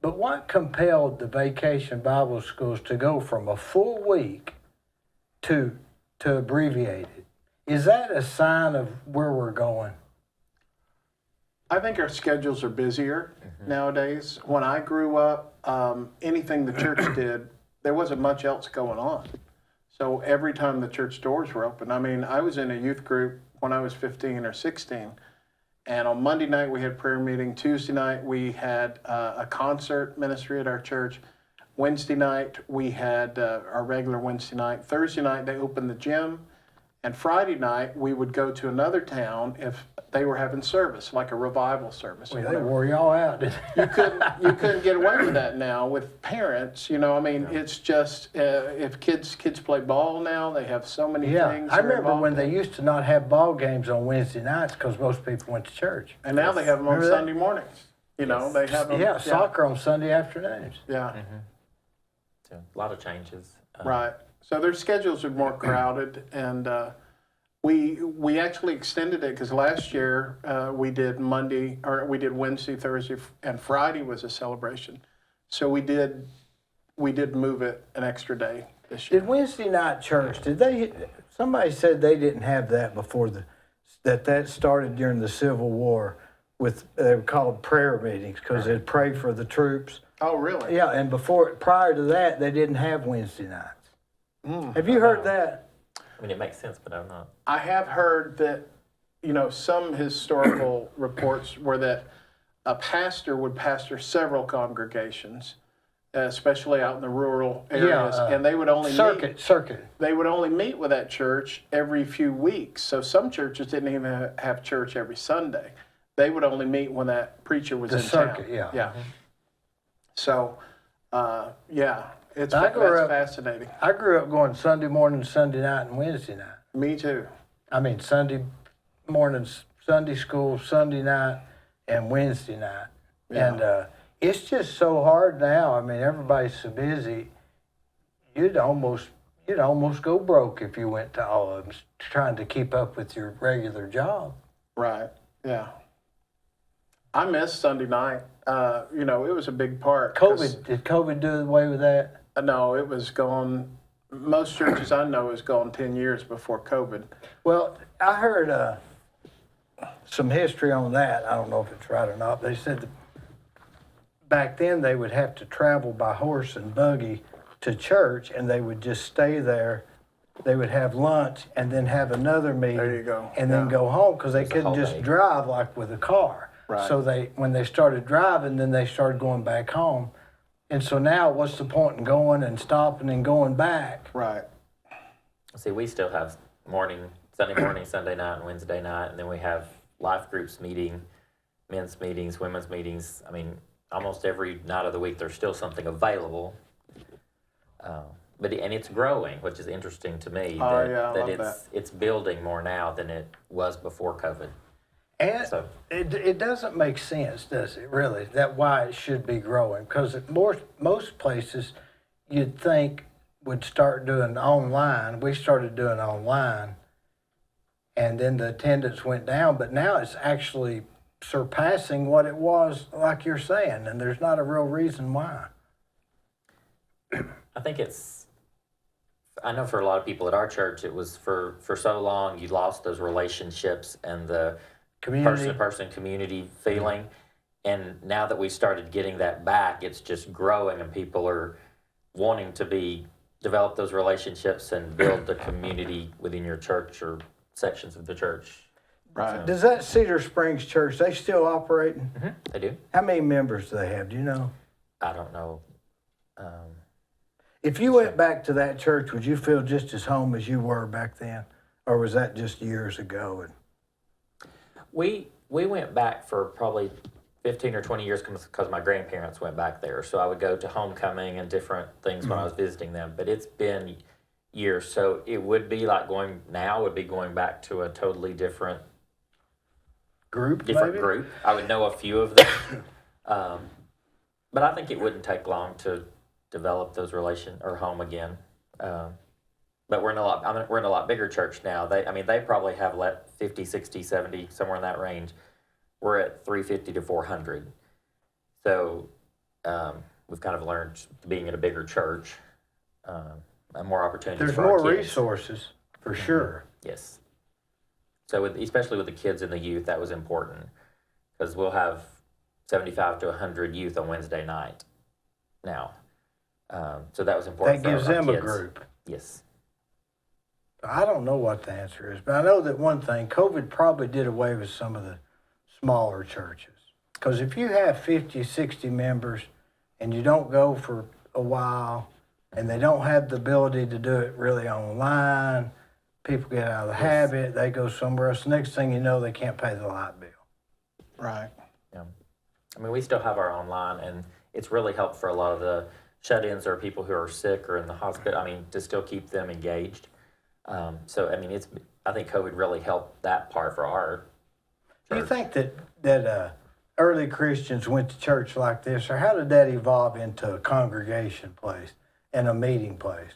But what compelled the Vacation Bible Schools to go from a full week to abbreviated? Is that a sign of where we're going? I think our schedules are busier nowadays. When I grew up, anything the church did, there wasn't much else going on. So every time the church doors were open, I mean, I was in a youth group when I was 15 or 16. And on Monday night, we had prayer meeting. Tuesday night, we had a concert ministry at our church. Wednesday night, we had our regular Wednesday night. Thursday night, they opened the gym. And Friday night, we would go to another town if they were having service, like a revival service. or Well, they whatever. wore y'all out, didn't they? You couldn't get away with that now with parents. You know, I mean, it's just if kids play ball now, they have so many Yeah, things. I they're remember involved when in. they used to not have ball games on Wednesday nights because most people went to church. And now they have them on Remember that? Sunday mornings. You know, they have them. Yeah, soccer on Sunday afternoons. Yeah, So, a lot of changes. right. So their schedules are more crowded, and we actually extended it because last year we did Wednesday, Thursday, and Friday was a celebration. So we did move it an extra day this year. Did Wednesday night church, somebody said they didn't have that before that started during the Civil War they were called prayer meetings because they'd pray for the troops. Oh, really? Yeah, and prior to that, they didn't have Wednesday nights. Have you heard that? I mean, it makes sense, but I'm not. I have heard that, you know, some historical reports were that a pastor would pastor several congregations, especially out in the rural areas, and they would only Circuit. They would only meet with that church every few weeks. So some churches didn't even have church every Sunday. They would only meet when that preacher was The in circuit, town. yeah. Yeah. So, that's I grew up- fascinating. I grew up going Sunday morning, Sunday night, and Wednesday night. Me too. I mean, Sunday mornings, Sunday school, Sunday night, and Wednesday night. Yeah. And it's just so hard now. I mean, everybody's so busy. You'd almost go broke if you went to all of them trying to keep up with your regular job. Right. Yeah. I miss Sunday night. You know, it was a big part. 'cause- Did COVID do away with that? No, it was gone. Most churches I know is gone 10 years before COVID. Well, I heard some history on that. I don't know if it's right or not. They said that back then they would have to travel by horse and buggy to church, and they would just stay there. They would have lunch and then have another meeting. There you go. And then Yeah. go home because they It's a couldn't whole just day. drive like with a car. Right. So when they started driving, then they started going back home. And so now, what's the point in going and stopping and going back? Right. See, we still have Sunday morning, Sunday night, and Wednesday night, and then we have life groups meeting, men's meetings, women's meetings. I mean, almost every night of the week, there's still something available. And it's growing, which is interesting to me. Oh, yeah, I love that it's building more now than it was before COVID. And So- it doesn't make sense, does it, really, that why it should be growing? Because most places you'd think would start doing online. We started doing online, and then the attendance went down, but now it's actually surpassing what it was, like you're saying, and there's not a real reason why. I think I know for a lot of people at our church, it was for so long, you lost those relationships and the Community. person-to-person community feeling. And now that we started getting that back, it's just growing and people are wanting to develop those relationships and build the community within your church or sections of the church. Right. Does that Cedar Springs church, they still operating? They do. How many members do they have? Do you know? I don't know. If you went back to that church, would you feel just as home as you were back then? Or was that just years ago? We went back for probably 15 or 20 years because my grandparents went back there. So I would go to homecoming and different things when I was visiting them. But it's been years. So it would be like going back to a totally different Group, group. I would know a few of them. But I think it wouldn't take long to develop those home again. But we're in a lot bigger church now. They probably have 50, 60, 70, somewhere in that range. We're at 350 to 400. So we've kind of learned being in a bigger church, and more opportunities There's for more our kids. resources, for sure. Yes. So especially with the kids and the youth, that was important because we'll have 75 to 100 youth on Wednesday night now. So that was important That gives for our them a kids. group. Yes. I don't know what the answer is, but I know that one thing, COVID probably did away with some of the smaller churches. Because if you have 50, 60 members and you don't go for a while and they don't have the ability to do it really online, people get out of the habit, they go somewhere else. Next thing you know, they can't pay the light bill. Right. Yeah. We still have our online, and it's really helped for a lot of the shut-ins or people who are sick or in the hospital, to still keep them engaged. I think COVID really helped that part for our church. Do you think that early Christians went to church like this, or how did that evolve into a congregation place and a meeting place?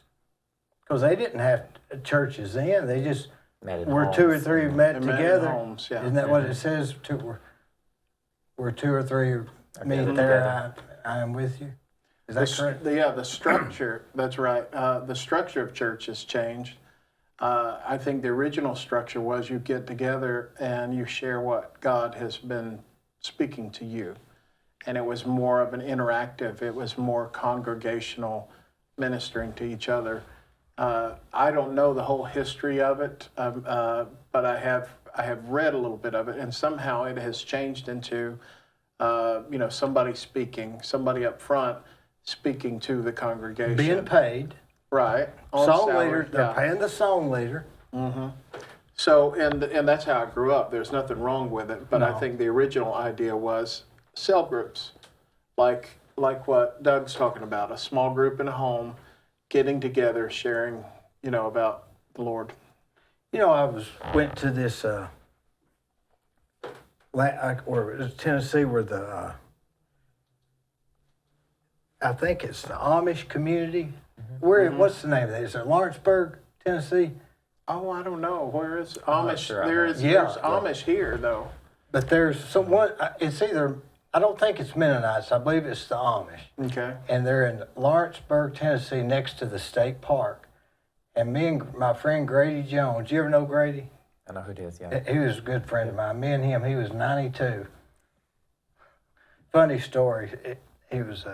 Because they didn't have churches then; they just Met in were two or homes. three met They met in together. homes, yeah. Isn't that what it says? Where two or three meet gathered there, I am with you. Is that correct? The structure, that's right. The structure of church has changed. I think the original structure was you get together and you share what God has been speaking to you. And it was more of an interactive, it was more congregational, ministering to each other. I don't know the whole history of it, but I have read a little bit of it, and somehow it has changed into, somebody speaking, somebody up front speaking to the congregation. Being paid. Right. On Song salary, leader, they're yeah. paying the song leader. So, and that's how I grew up. There's nothing wrong with it, but I No. think the original idea was cell groups, like what Doug's talking about, a small group in a home, getting together, sharing, about the Lord. I went to this, where it was Tennessee, where I think it's the Amish community. What's the name of that? Is it Lawrenceburg, Tennessee? Oh, I don't know. Where is Amish? sure. There's Yeah. Amish here, though. But there's someone, it's either, I don't think it's Mennonites, I believe it's the Amish. Okay. And they're in Lawrenceburg, Tennessee, next to the state park. And me and my friend Grady Jones, you ever know Grady? I know who it is, yeah. He was a good friend of mine. Me and him, he was 92. Funny story. He was,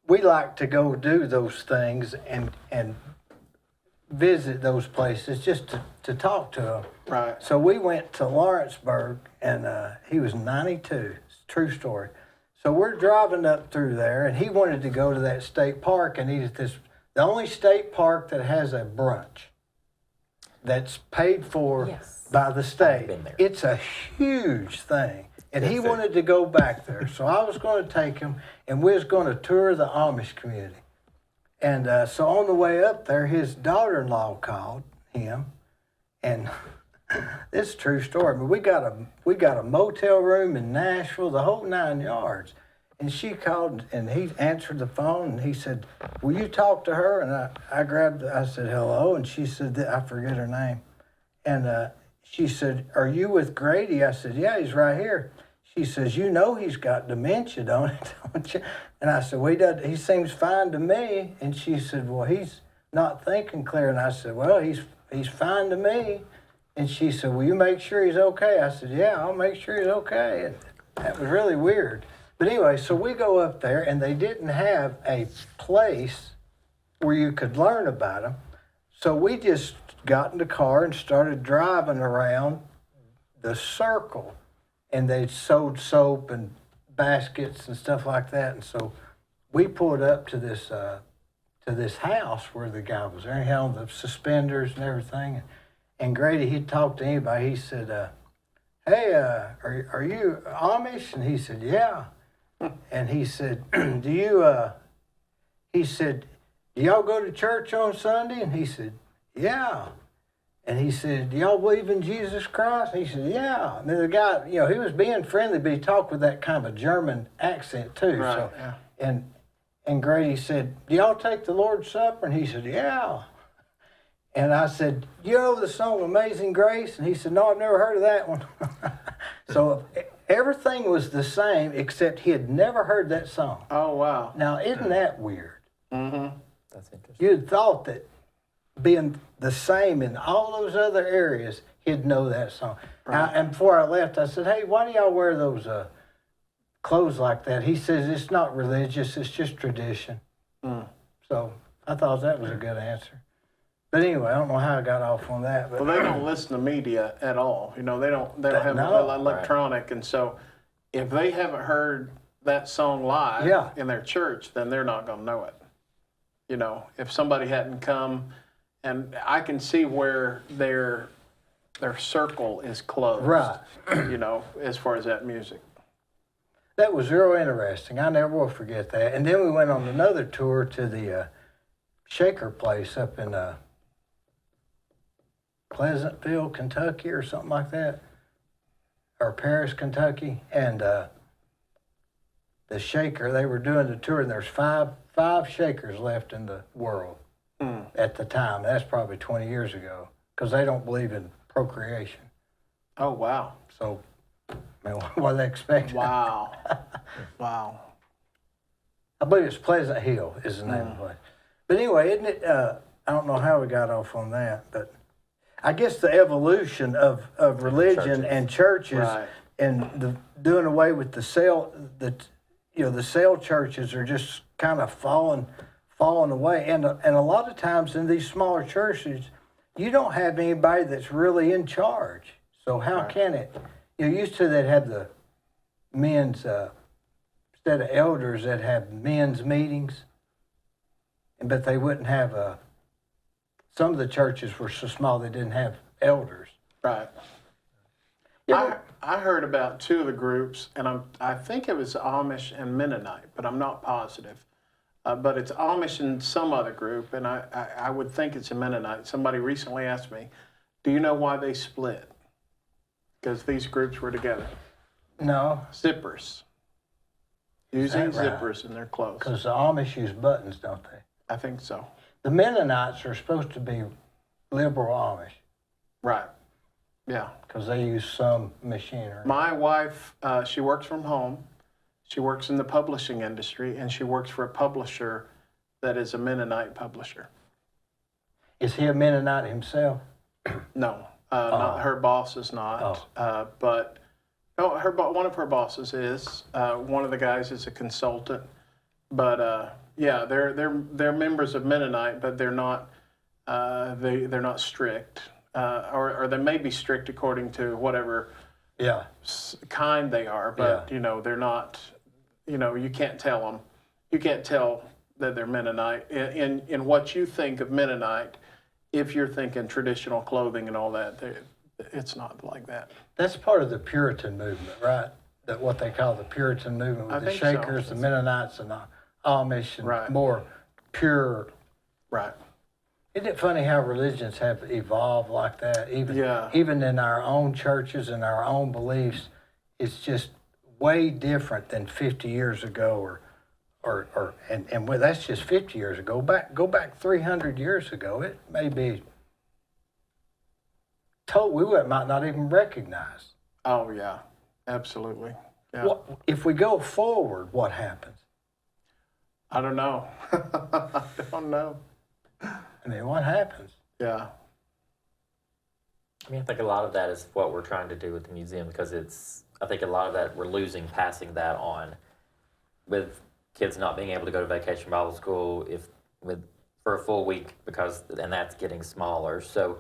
we like to go do those things and visit those places just to talk to them. Right. So we went to Lawrenceburg, and he was 92. It's a true story. So we're driving up through there, and he wanted to go to that state park and eat at the only state park that has a brunch that's paid for Yes. by the state. been there. It's a huge thing. And he Yes, sir. wanted to go back there. So I was going to take him, and we was going to tour the Amish community. And so on the way up there, his daughter-in-law called him, and this is a true story. I mean, we got a motel room in Nashville, the whole 9 yards. And she called, and he answered the phone, and he said, "Will you talk to her?" And I said, "Hello," and she said, I forget her name. And she said, "Are you with Grady?" I said, "Yeah, he's right here." She says, he's got dementia, don't you? And I said, well, he seems fine to me. And she said, well, he's not thinking clear. And I said, well, he's fine to me. And she said, will you make sure he's okay? I said, yeah, I'll make sure he's okay. And that was really weird. But anyway, so we go up there, and they didn't have a place where you could learn about him. So we just got in the car and started driving around the circle, and they sold soap and baskets and stuff like that. And so we pulled up to this house where the guy was there. He had on the suspenders and everything. And Grady, he'd talk to anybody. He said, "Hey, are you Amish?" And he said, "Yeah." And he said, "Do you?" He said, "Do y'all go to church on Sunday?" And he said, "Yeah." And he said, "Do y'all believe in Jesus Christ?" And he said, "Yeah." And then the guy, he was being friendly, but he talked with that kind of a German accent too. Right, So, yeah. and Grady said, "Do y'all take the Lord's Supper?" And he said, "Yeah." And I said, "You know the song Amazing Grace?" And he said, "No, I've never heard of that one." So everything was the same except he had never heard that song. Oh, wow. Now, isn't that weird? Mm-hmm. That's interesting. You'd thought that being the same in all those other areas, he'd know that song. Right. And before I left, I said, "Hey, why do y'all wear those clothes like that?" He says, "It's not religious, it's just tradition." So I thought that was a good answer. But anyway, I don't know how I got off on that. But Well, they don't listen to media at all. They don't have No. electronic. And so if they haven't heard that song live Yeah. in their church, then they're not going to know it. If somebody hadn't come, and I can see where their circle is closed. Right. As far as that music. that was real interesting. I never will forget that. And then we went on another tour to the Shaker place up in Pleasantville, Kentucky, or something like that, or Paris, Kentucky. And the Shaker, they were doing the tour, and there's five Shakers left in the world at the time. That's probably 20 years ago, because they don't believe in procreation. Oh, wow. So, I mean, what do they expect? Wow. Wow. I believe it's Pleasant Hill is the name of the place. But anyway, isn't it? I don't know how we got off on that, but I guess the evolution of religion Churches. and churches Right. and the doing away with the cell churches are just kind of falling away. And a lot of times in these smaller churches, you don't have anybody that's really in charge. So how Right. can it? Used to they'd have the men's instead of elders that have men's meetings, but they wouldn't have some of the churches were so small they didn't have elders. Right. Yeah. I heard about two of the groups, and I think it was Amish and Mennonite, but I'm not positive. But it's Amish and some other group, and I would think it's a Mennonite. Somebody recently asked me, "Do you know why they split?" Because these groups were together. No, Zippers. Using that right? zippers in their clothes. because the Amish use buttons, don't they? I think so. The Mennonites are supposed to be liberal Amish Right. Yeah. because they use some machinery. My wife, she works from home. She works in the publishing industry, and she works for a publisher that is a Mennonite publisher. Is he a Mennonite himself? No, not her boss is not. But no, one of her bosses is. One of the guys is a consultant. But yeah, they're members of Mennonite, but they're not. They're not strict, or they may be strict according to whatever Yeah. kind they are. But they're not. You can't tell them. You can't tell that they're Mennonite in what you think of Mennonite. If you're thinking traditional clothing and all that, it's not like that. That's part of the Puritan movement, right? That what they call the Puritan movement with I the think so. Shakers, the Mennonites, and the Amish, and Right. more pure. Right. Isn't it funny how religions have evolved like that? Yeah. Even in our own churches and our own beliefs, it's just way different than 50 years ago, and well, that's just 50 years ago. Go back 300 years ago. It may be might not even recognize. Oh yeah, absolutely. Yeah. If we go forward, what happens? I don't know. I don't know. I mean, what happens? Yeah. I mean, I think a lot of that is what we're trying to do with the museum, because I think a lot of that we're losing, passing that on with kids not being able to go to vacation Bible school, for a full week and that's getting smaller. So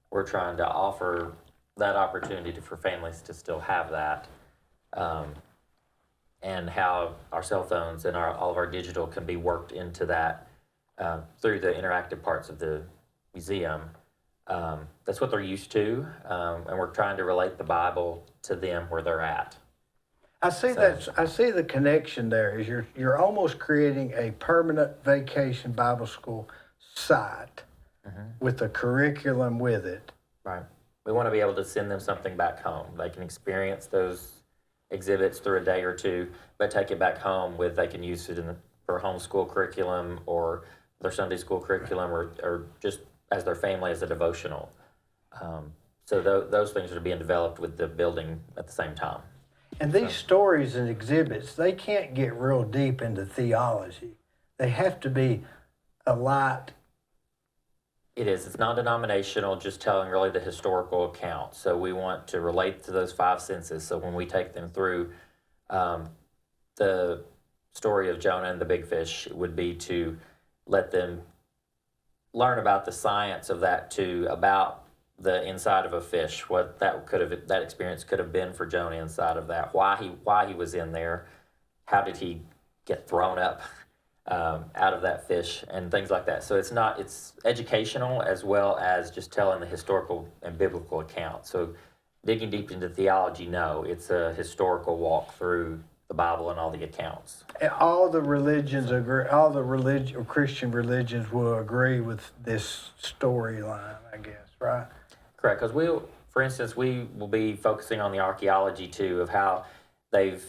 we're trying to offer that opportunity for families to still have that. And how our cell phones and all of our digital can be worked into that through the interactive parts of the museum. That's what they're used to, and we're trying to relate the Bible to them where they're at. I see I see the connection there. Is you're almost creating a permanent vacation Bible school site with a curriculum with it. Right. We want to be able to send them something back home. They can experience those exhibits through a day or two, but take it back home they can use it for homeschool curriculum or their Sunday school curriculum or just as their family as a devotional. So those things are being developed with the building at the same time. And these stories and exhibits, they can't get real deep into theology. They have to be a lot. It is. It's non-denominational, just telling really the historical account. So we want to relate to those five senses. So when we take them through the story of Jonah and the big fish, it would be to let them learn about the science of that too, about the inside of a fish, what that experience could have been for Jonah inside of that, why he was in there, how did he get thrown up out of that fish, and things like that. So it's educational as well as just telling the historical and biblical account. So digging deep into theology, no, it's a historical walk through the Bible and all the accounts. And all the religions agree. All the Christian religions will agree with this storyline, I guess, right? Correct, because for instance, we will be focusing on the archaeology too of how we're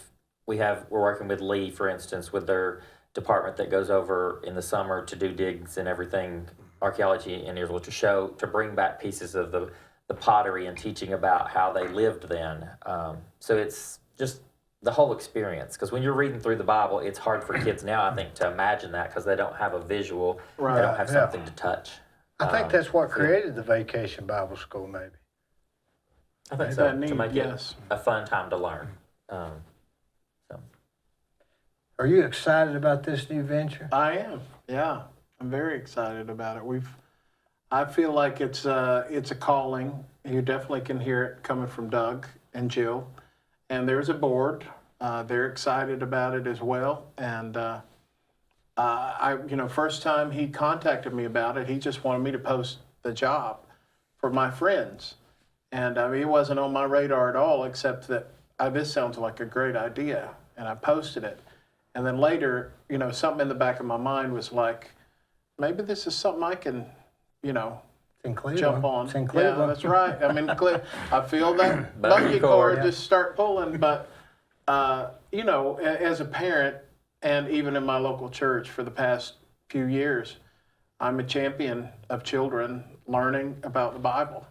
working with Lee, for instance, with their department that goes over in the summer to do digs and everything, archaeology in Israel, to bring back pieces of the pottery and teaching about how they lived then. So it's just the whole experience, because when you're reading through the Bible, it's hard for kids now, I think, to imagine that because they don't have a visual, they don't have something to touch. I think that's what created the Vacation Bible School, maybe. I think so, to make it a fun time to learn. Are you excited about this new venture? I am. Yeah, I'm very excited about it. I feel like it's a calling. You definitely can hear it coming from Doug and Jill, and there's a board. They're excited about it as well. And first time he contacted me about it, he just wanted me to post the job for my friends, and it wasn't on my radar at all. Except that this sounds like a great idea, and I posted it. And then later, something in the back of my mind was like, maybe this is something I can, jump on. It's in Cleveland. Yeah, that's right. I mean, I feel that bungee cord just start pulling. But, as a parent, and even in my local church for the past few years, I'm a champion of children learning about the Bible,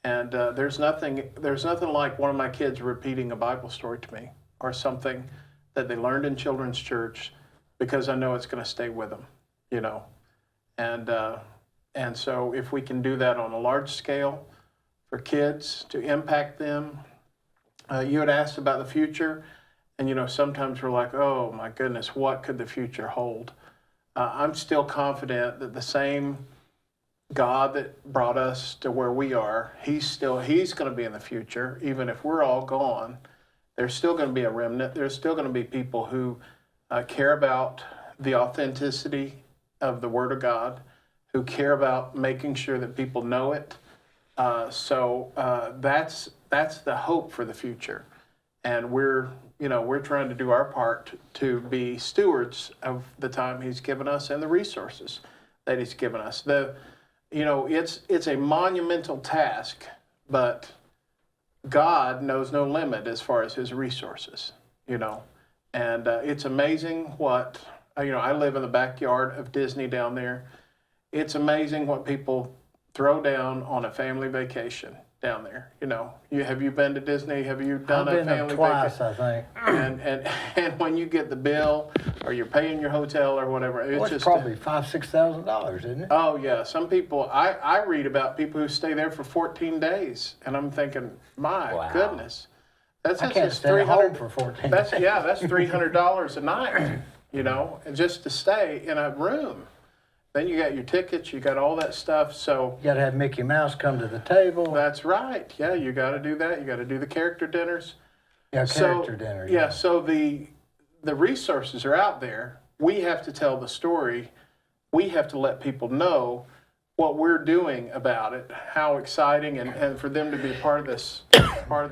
And there's nothing like one of my kids repeating a Bible story to me or something that they learned in children's church, because I know it's going to stay with them, And so if we can do that on a large scale for kids to impact them. You had asked about the future, and sometimes we're like, oh my goodness, what could the future hold? I'm still confident that the same God that brought us to where we are, he's going to be in the future, even if we're all gone. There's still going to be a remnant. There's still going to be people who care about the authenticity of the Word of God, who care about making sure that people know it. So that's the hope for the future, and we're trying to do our part to be stewards of the time He's given us and the resources that He's given us. It's a monumental task, but God knows no limit as far as His resources, and it's amazing what, I live in the backyard of Disney down there. It's amazing what people throw down on a family vacation down there. Have you been to Disney? Have you done a family twice, vacation? I think. And when you get the bill, or you're paying your hotel or whatever, it's just probably $5,000-6,000, isn't it? Oh yeah, some people. I read about people who stay there for 14 days, and I'm thinking, my goodness, that's I can't stay at home for 14 days. That's $300 a night, and just to stay in a room. Then you got your tickets, you got all that stuff. So You got to have Mickey Mouse come to the table. that's right. Yeah, you got to do that. You got to do the character dinners. Yeah, character So, dinner. Yeah, so the resources are out there. We have to tell the story. We have to let people know what we're doing about it, how exciting, and for them to be part of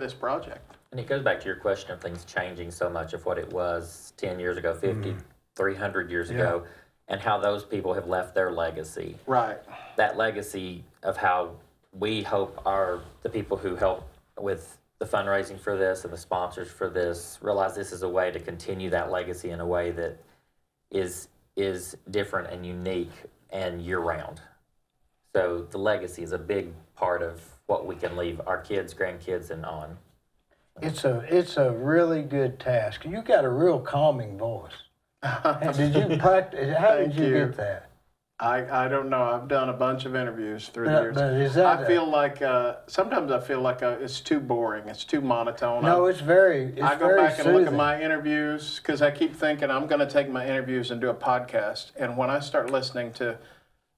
this project. And it goes back to your question of things changing so much of what it was 10 years ago, 50, 300 years ago, and how those people have left their legacy. Right. That legacy of how we hope the people who help with the fundraising for this and the sponsors for this realize this is a way to continue that legacy in a way that is different and unique and year-round. So the legacy is a big part of what we can leave our kids, grandkids, and on. It's a really good task. You got a real calming voice. And did you practice? How did Thank you you. get that? I don't know. I've done a bunch of interviews through the years. But is that I feel like sometimes I feel like it's too boring. It's too monotone. No, it's very. I go very back and look at soothing. my interviews because I keep thinking I'm going to take my interviews and do a podcast. And when I start listening to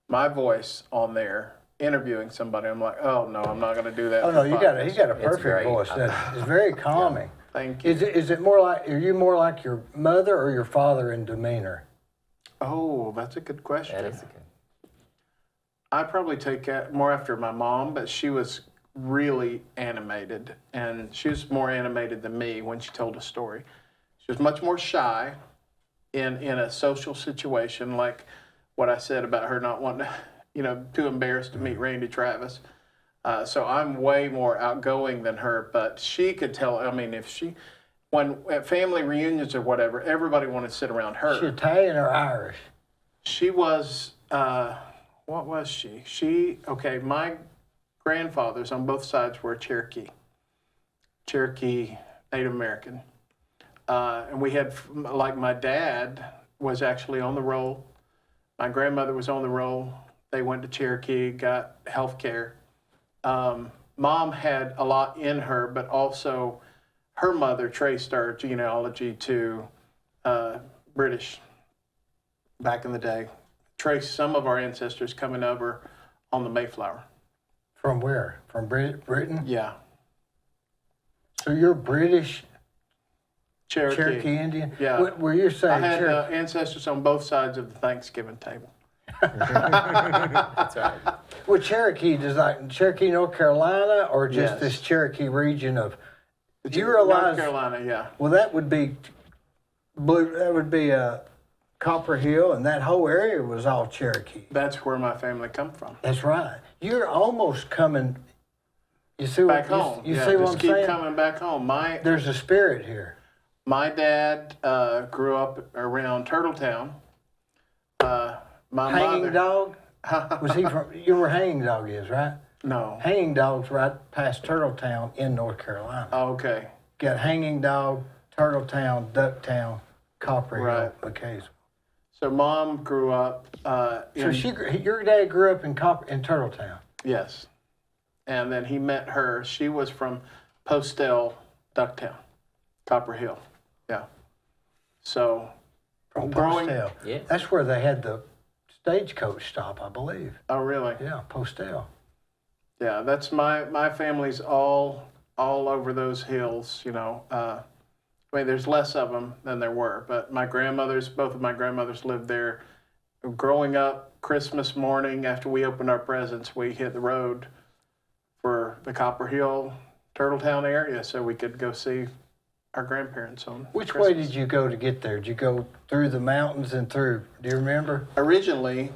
my voice on there interviewing somebody, I'm like, oh no, I'm not going to do that. Oh for no, a you podcast. got a perfect great. voice. It's very calming. Thank you. Is it more like? Are you more like your mother or your father in demeanor? Oh, that's a good question. That is okay. I probably take it more after my mom, but she was really animated, and she was more animated than me when she told a story. She was much more shy in a social situation, like what I said about her not wanting to, too embarrassed to meet Randy Travis. So I'm way more outgoing than her, but she could tell. I mean, when at family reunions or whatever, everybody wanted to sit around her. Is she Italian or Irish? She was, what was she? My grandfathers on both sides were Cherokee Native American. And we had, like my dad was actually on the roll. My grandmother was on the roll. They went to Cherokee, got health care. Mom had a lot in her, but also her mother traced our genealogy to British back in the day. Traced some of our ancestors coming over on the Mayflower. From where? From Britain? Yeah. So you're British Cherokee. Indian? Yeah. Were you I saying had Cherokee? ancestors on both sides of the Thanksgiving table. That's right. Well, Cherokee, does like Cherokee, North Carolina, or just Yes. this Cherokee region of? Do you North realize? Carolina, yeah. Well, that would be blue. That would be Copper Hill, and that whole area was all Cherokee. That's where my family come from. That's right. You're almost coming. You see what Back home. You yeah, see what just I'm keep saying? coming back home. There's a spirit here. My dad grew up around Turtletown. My Hanging mother. Dog. Was he from? You were Hanging Dog is right. No. Hanging Dog's right past Turtletown in North Carolina. Oh, okay. Got Hanging Dog, Turtletown, Ducktown, Copper Hill, Right. McCaysville. So mom grew up So in, your dad grew up in Turtletown. yes. And then he met her. She was from Postel, Ducktown, Copper Hill. Yeah. So From growing. Postel. Yeah. That's where they had the stagecoach stop, I believe. Oh, really? Yeah, Postel. Yeah, that's my family's all over those hills, I mean, there's less of them than there were, but both of my grandmothers lived there. Growing up, Christmas morning, after we opened our presents, we hit the road for the Copper Hill, Turtletown area so we could go see our grandparents on Which way Christmas. did you go to get there? Did you go through the mountains and through, do you remember? Originally,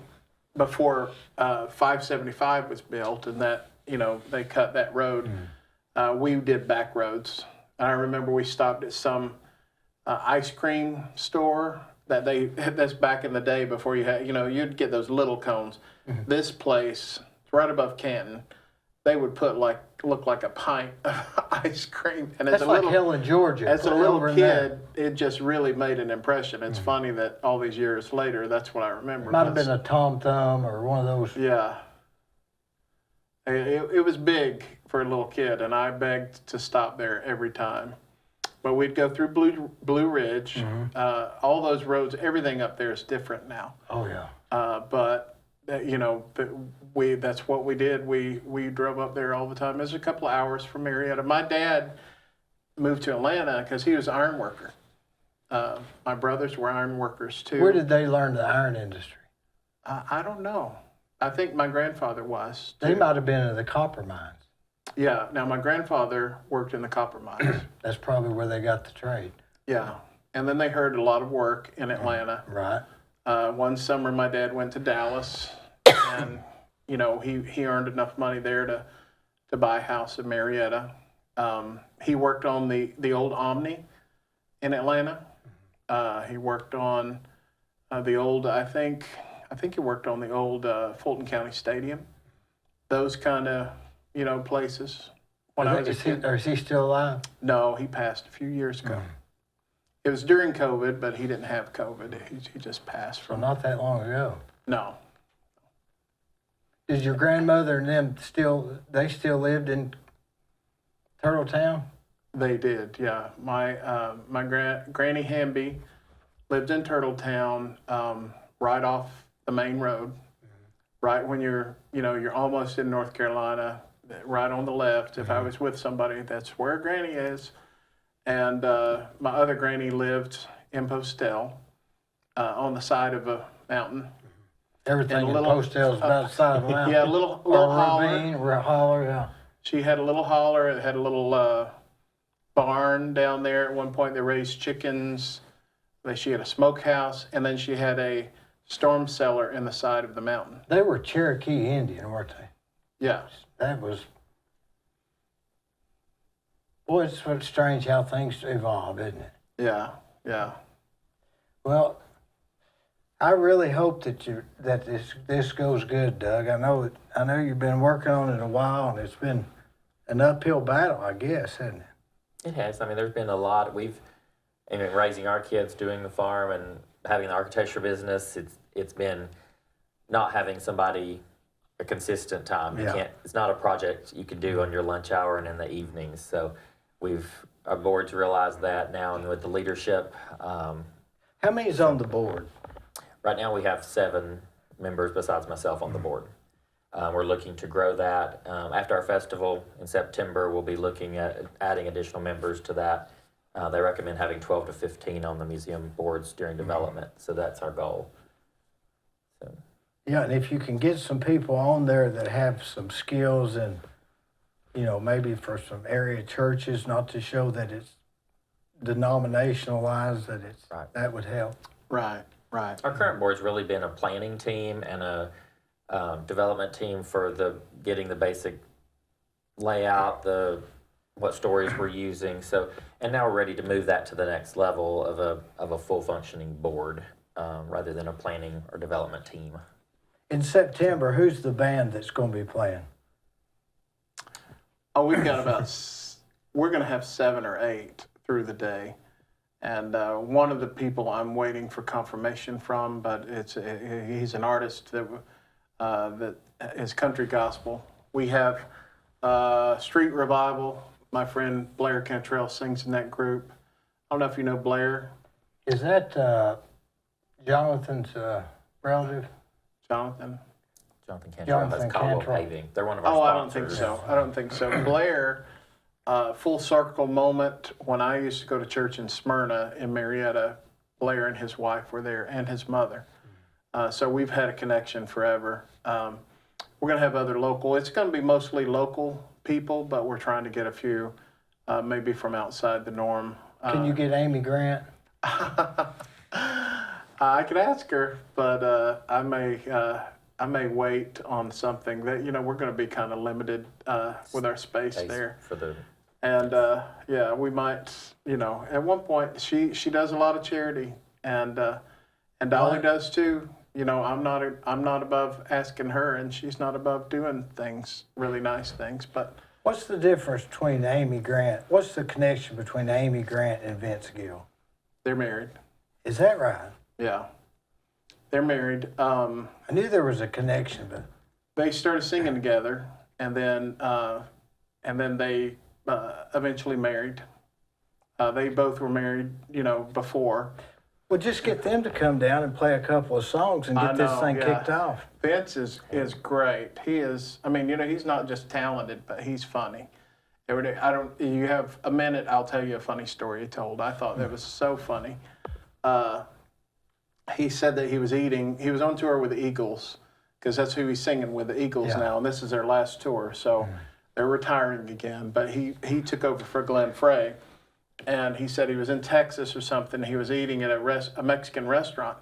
before 575 was built and that, they cut that road, we did back roads. I remember we stopped at some ice cream store that's back in the day before you had, you'd get those little cones. This place, right above Canton, they would put look like a pint of ice cream. And That's like Helen, Georgia. as a Put it little over in there. kid, it just really made an impression. It's funny that all these years later, that's what I remember. Might have been a Tom Thumb or one of those. Yeah. It was big for a little kid, and I begged to stop there every time. But we'd go through Blue Ridge. All those roads, everything up there is different now. Oh, yeah. But that's what we did. We drove up there all the time. It was a couple of hours from Marietta. My dad moved to Atlanta because he was an iron worker. My brothers were iron workers too. Where did they learn the iron industry? I don't know. I think my grandfather was. They too. might have been in the copper mines. Yeah. Now my grandfather worked in the copper mines. That's probably where they got the trade. Yeah. And then they heard a lot of work in Atlanta. Right. One summer, my dad went to Dallas, and he earned enough money there to buy a house in Marietta. He worked on the old Omni in Atlanta. He worked on the old. I think he worked on the old Fulton County Stadium. Those kind of places. When I was a kid. Is he still alive? No, he passed a few years ago. It was during COVID, but he didn't have COVID. He just passed Well, from. not that long ago. No. Did your grandmother and them still lived in Turtletown? They did, yeah. My Granny Hamby lived in Turtletown, right off the main road. Right when you're almost in North Carolina, right on the left. If I was with somebody, that's where Granny is. And my other granny lived in Postel, on the side of a mountain. Everything And in a little- Postel's about the side of a mountain. Yeah, a little Or holler. ravine, holler, yeah. She had a little holler. It had a little barn down there. At one point, they raised chickens. She had a smokehouse, and then she had a storm cellar in the side of the mountain. They were Cherokee Indian, weren't they? Yeah. That was... Boy, it's sort of strange how things evolve, isn't it? Yeah. Yeah. Well, I really hope that this goes good, Doug. I know you've been working on it a while, and it's been an uphill battle, I guess, hasn't it? It has. I mean, there's been a lot. Raising our kids, doing the farm, and having the architecture business. It's been not having somebody a consistent time. Yeah. It's not a project you can do on your lunch hour and in the evenings. So our board's realized that now, and with the leadership. How many's on the board? Right now we have 7 members besides myself on the board. We're looking to grow that. After our festival in September, we'll be looking at adding additional members to that. They recommend having 12 to 15 on the museum boards during development, so that's our goal. So. Yeah, and if you can get some people on there that have some skills and, maybe for some area churches, not to show that it's denominationalized, Right. that would help. Right. Right. Our current board's really been a planning team and a development team for getting the basic layout, what stories we're using. So, and now we're ready to move that to the next level of a full functioning board, rather than a planning or development team. In September, who's the band that's going to be playing? Oh, we've got we're going to have 7 or 8 through the day. And one of the people I'm waiting for confirmation from, but he's an artist that is country gospel. We have Street Revival. My friend Blair Cantrell sings in that group. I don't know if you know Blair. Is that Jonathan's relative? Jonathan? Jonathan Cantrell has Jonathan Caywood Cantrell. Paving. They're one of our Oh, I don't think sponsors. so. I don't think so. Blair, full circle moment, when I used to go to church in Smyrna in Marietta, Blair and his wife were there, and his mother. So we've had a connection forever. We're going to have other local. It's going to be mostly local people, but we're trying to get a few maybe from outside the norm. Can you get Amy Grant? I could ask her, but I may wait on something that, we're going to be kind of limited with our space there. For the And yeah, we might, at one point she does a lot of charity, and Dolly Right. does too. I'm not above asking her, and she's not above doing things, really nice things. But What's the difference between Amy Grant? What's the connection between Amy Grant and Vince Gill? they're married. Is that right? Yeah, they're married. I knew there was a connection, but They started singing together, and then they eventually married. They both were married, before. Well, just get them to come down and play a couple of songs and I get this know, thing yeah. kicked off. Vince is great. He is. I mean, he's not just talented, but he's funny. Every day, you have a minute, I'll tell you a funny story he told. I thought that was so funny. He said that he was on tour with the Eagles, because that's who he's singing with, the Eagles now, and this is their last tour, so they're retiring again. But he took over for Glenn Frey, and he said he was in Texas or something. He was eating at a Mexican restaurant,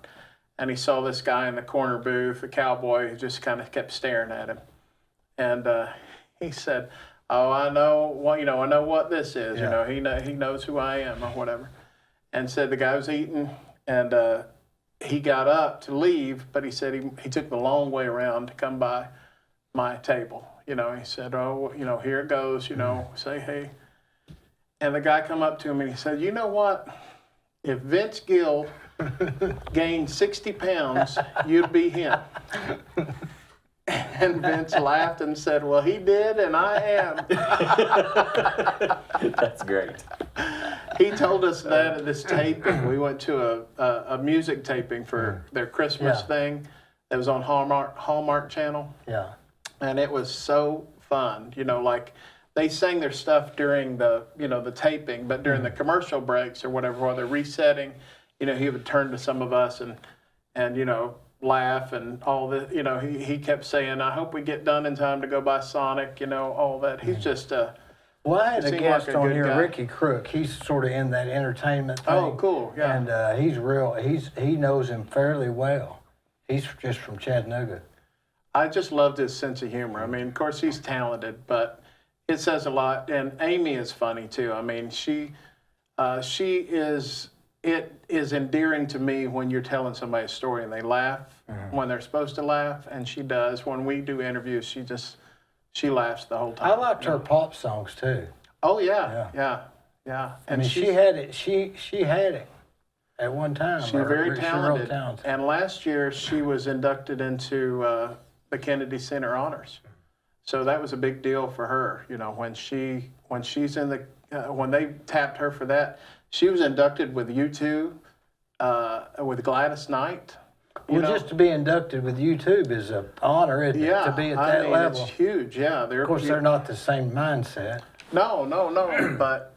and he saw this guy in the corner booth, a cowboy, who just kind of kept staring at him. And he said, "Oh, I know what this is. Yeah. He knows who I am or whatever." And said the guy was eating, and he got up to leave, but he said he took the long way around to come by my table. He said, "Oh, here it goes. Say hey." And the guy come up to him and he said, "You know what? If Vince Gill gained 60 pounds, you'd be him." And Vince laughed and said, "Well, he did, and I am." That's great. He told us that at this taping. We went to a music taping for their Christmas thing that was on Hallmark Channel. Yeah. And it was so fun. Like they sang their stuff during the taping, but during the commercial breaks or whatever, while they're resetting, he would turn to some of us and laugh and all the, he kept saying, "I hope we get done in time to go buy Sonic," all that. He's just Well, I had a seemed guest like a on good here, guy. Ricky Crook. He's sort of in that entertainment thing. Oh, cool, yeah. And he knows him fairly well. He's just from Chattanooga. I just loved his sense of humor. I mean, of course, he's talented, but it says a lot. And Amy is funny too. I mean, it is endearing to me when you're telling somebody a story and they laugh when they're supposed to laugh, and she does. When we do interviews, she laughs the whole time. I liked her pop songs too. Oh yeah. I And mean, she had it. She had it at one time. she's very Real talented. And last year she was inducted into the Kennedy Center Honors. So that was a big deal for her. When she's in when they tapped her for that, she was inducted with U2, with Gladys Knight. Just to be inducted with YouTube is an honor, isn't it? To be at that level. It's huge. Yeah, Of course, they're not the same mindset. No. But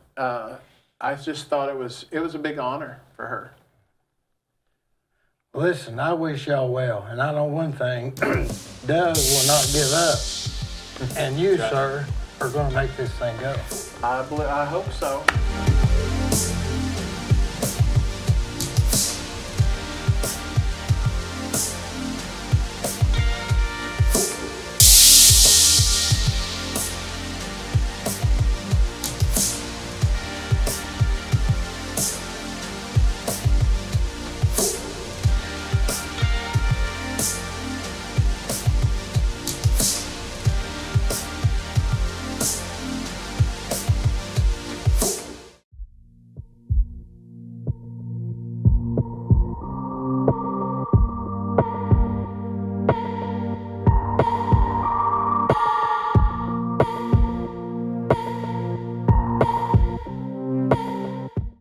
I just thought it was a big honor for her. Listen, I wish y'all well, and I know one thing: Doug will not give up, and you, sir, are going to make this thing go. I hope so.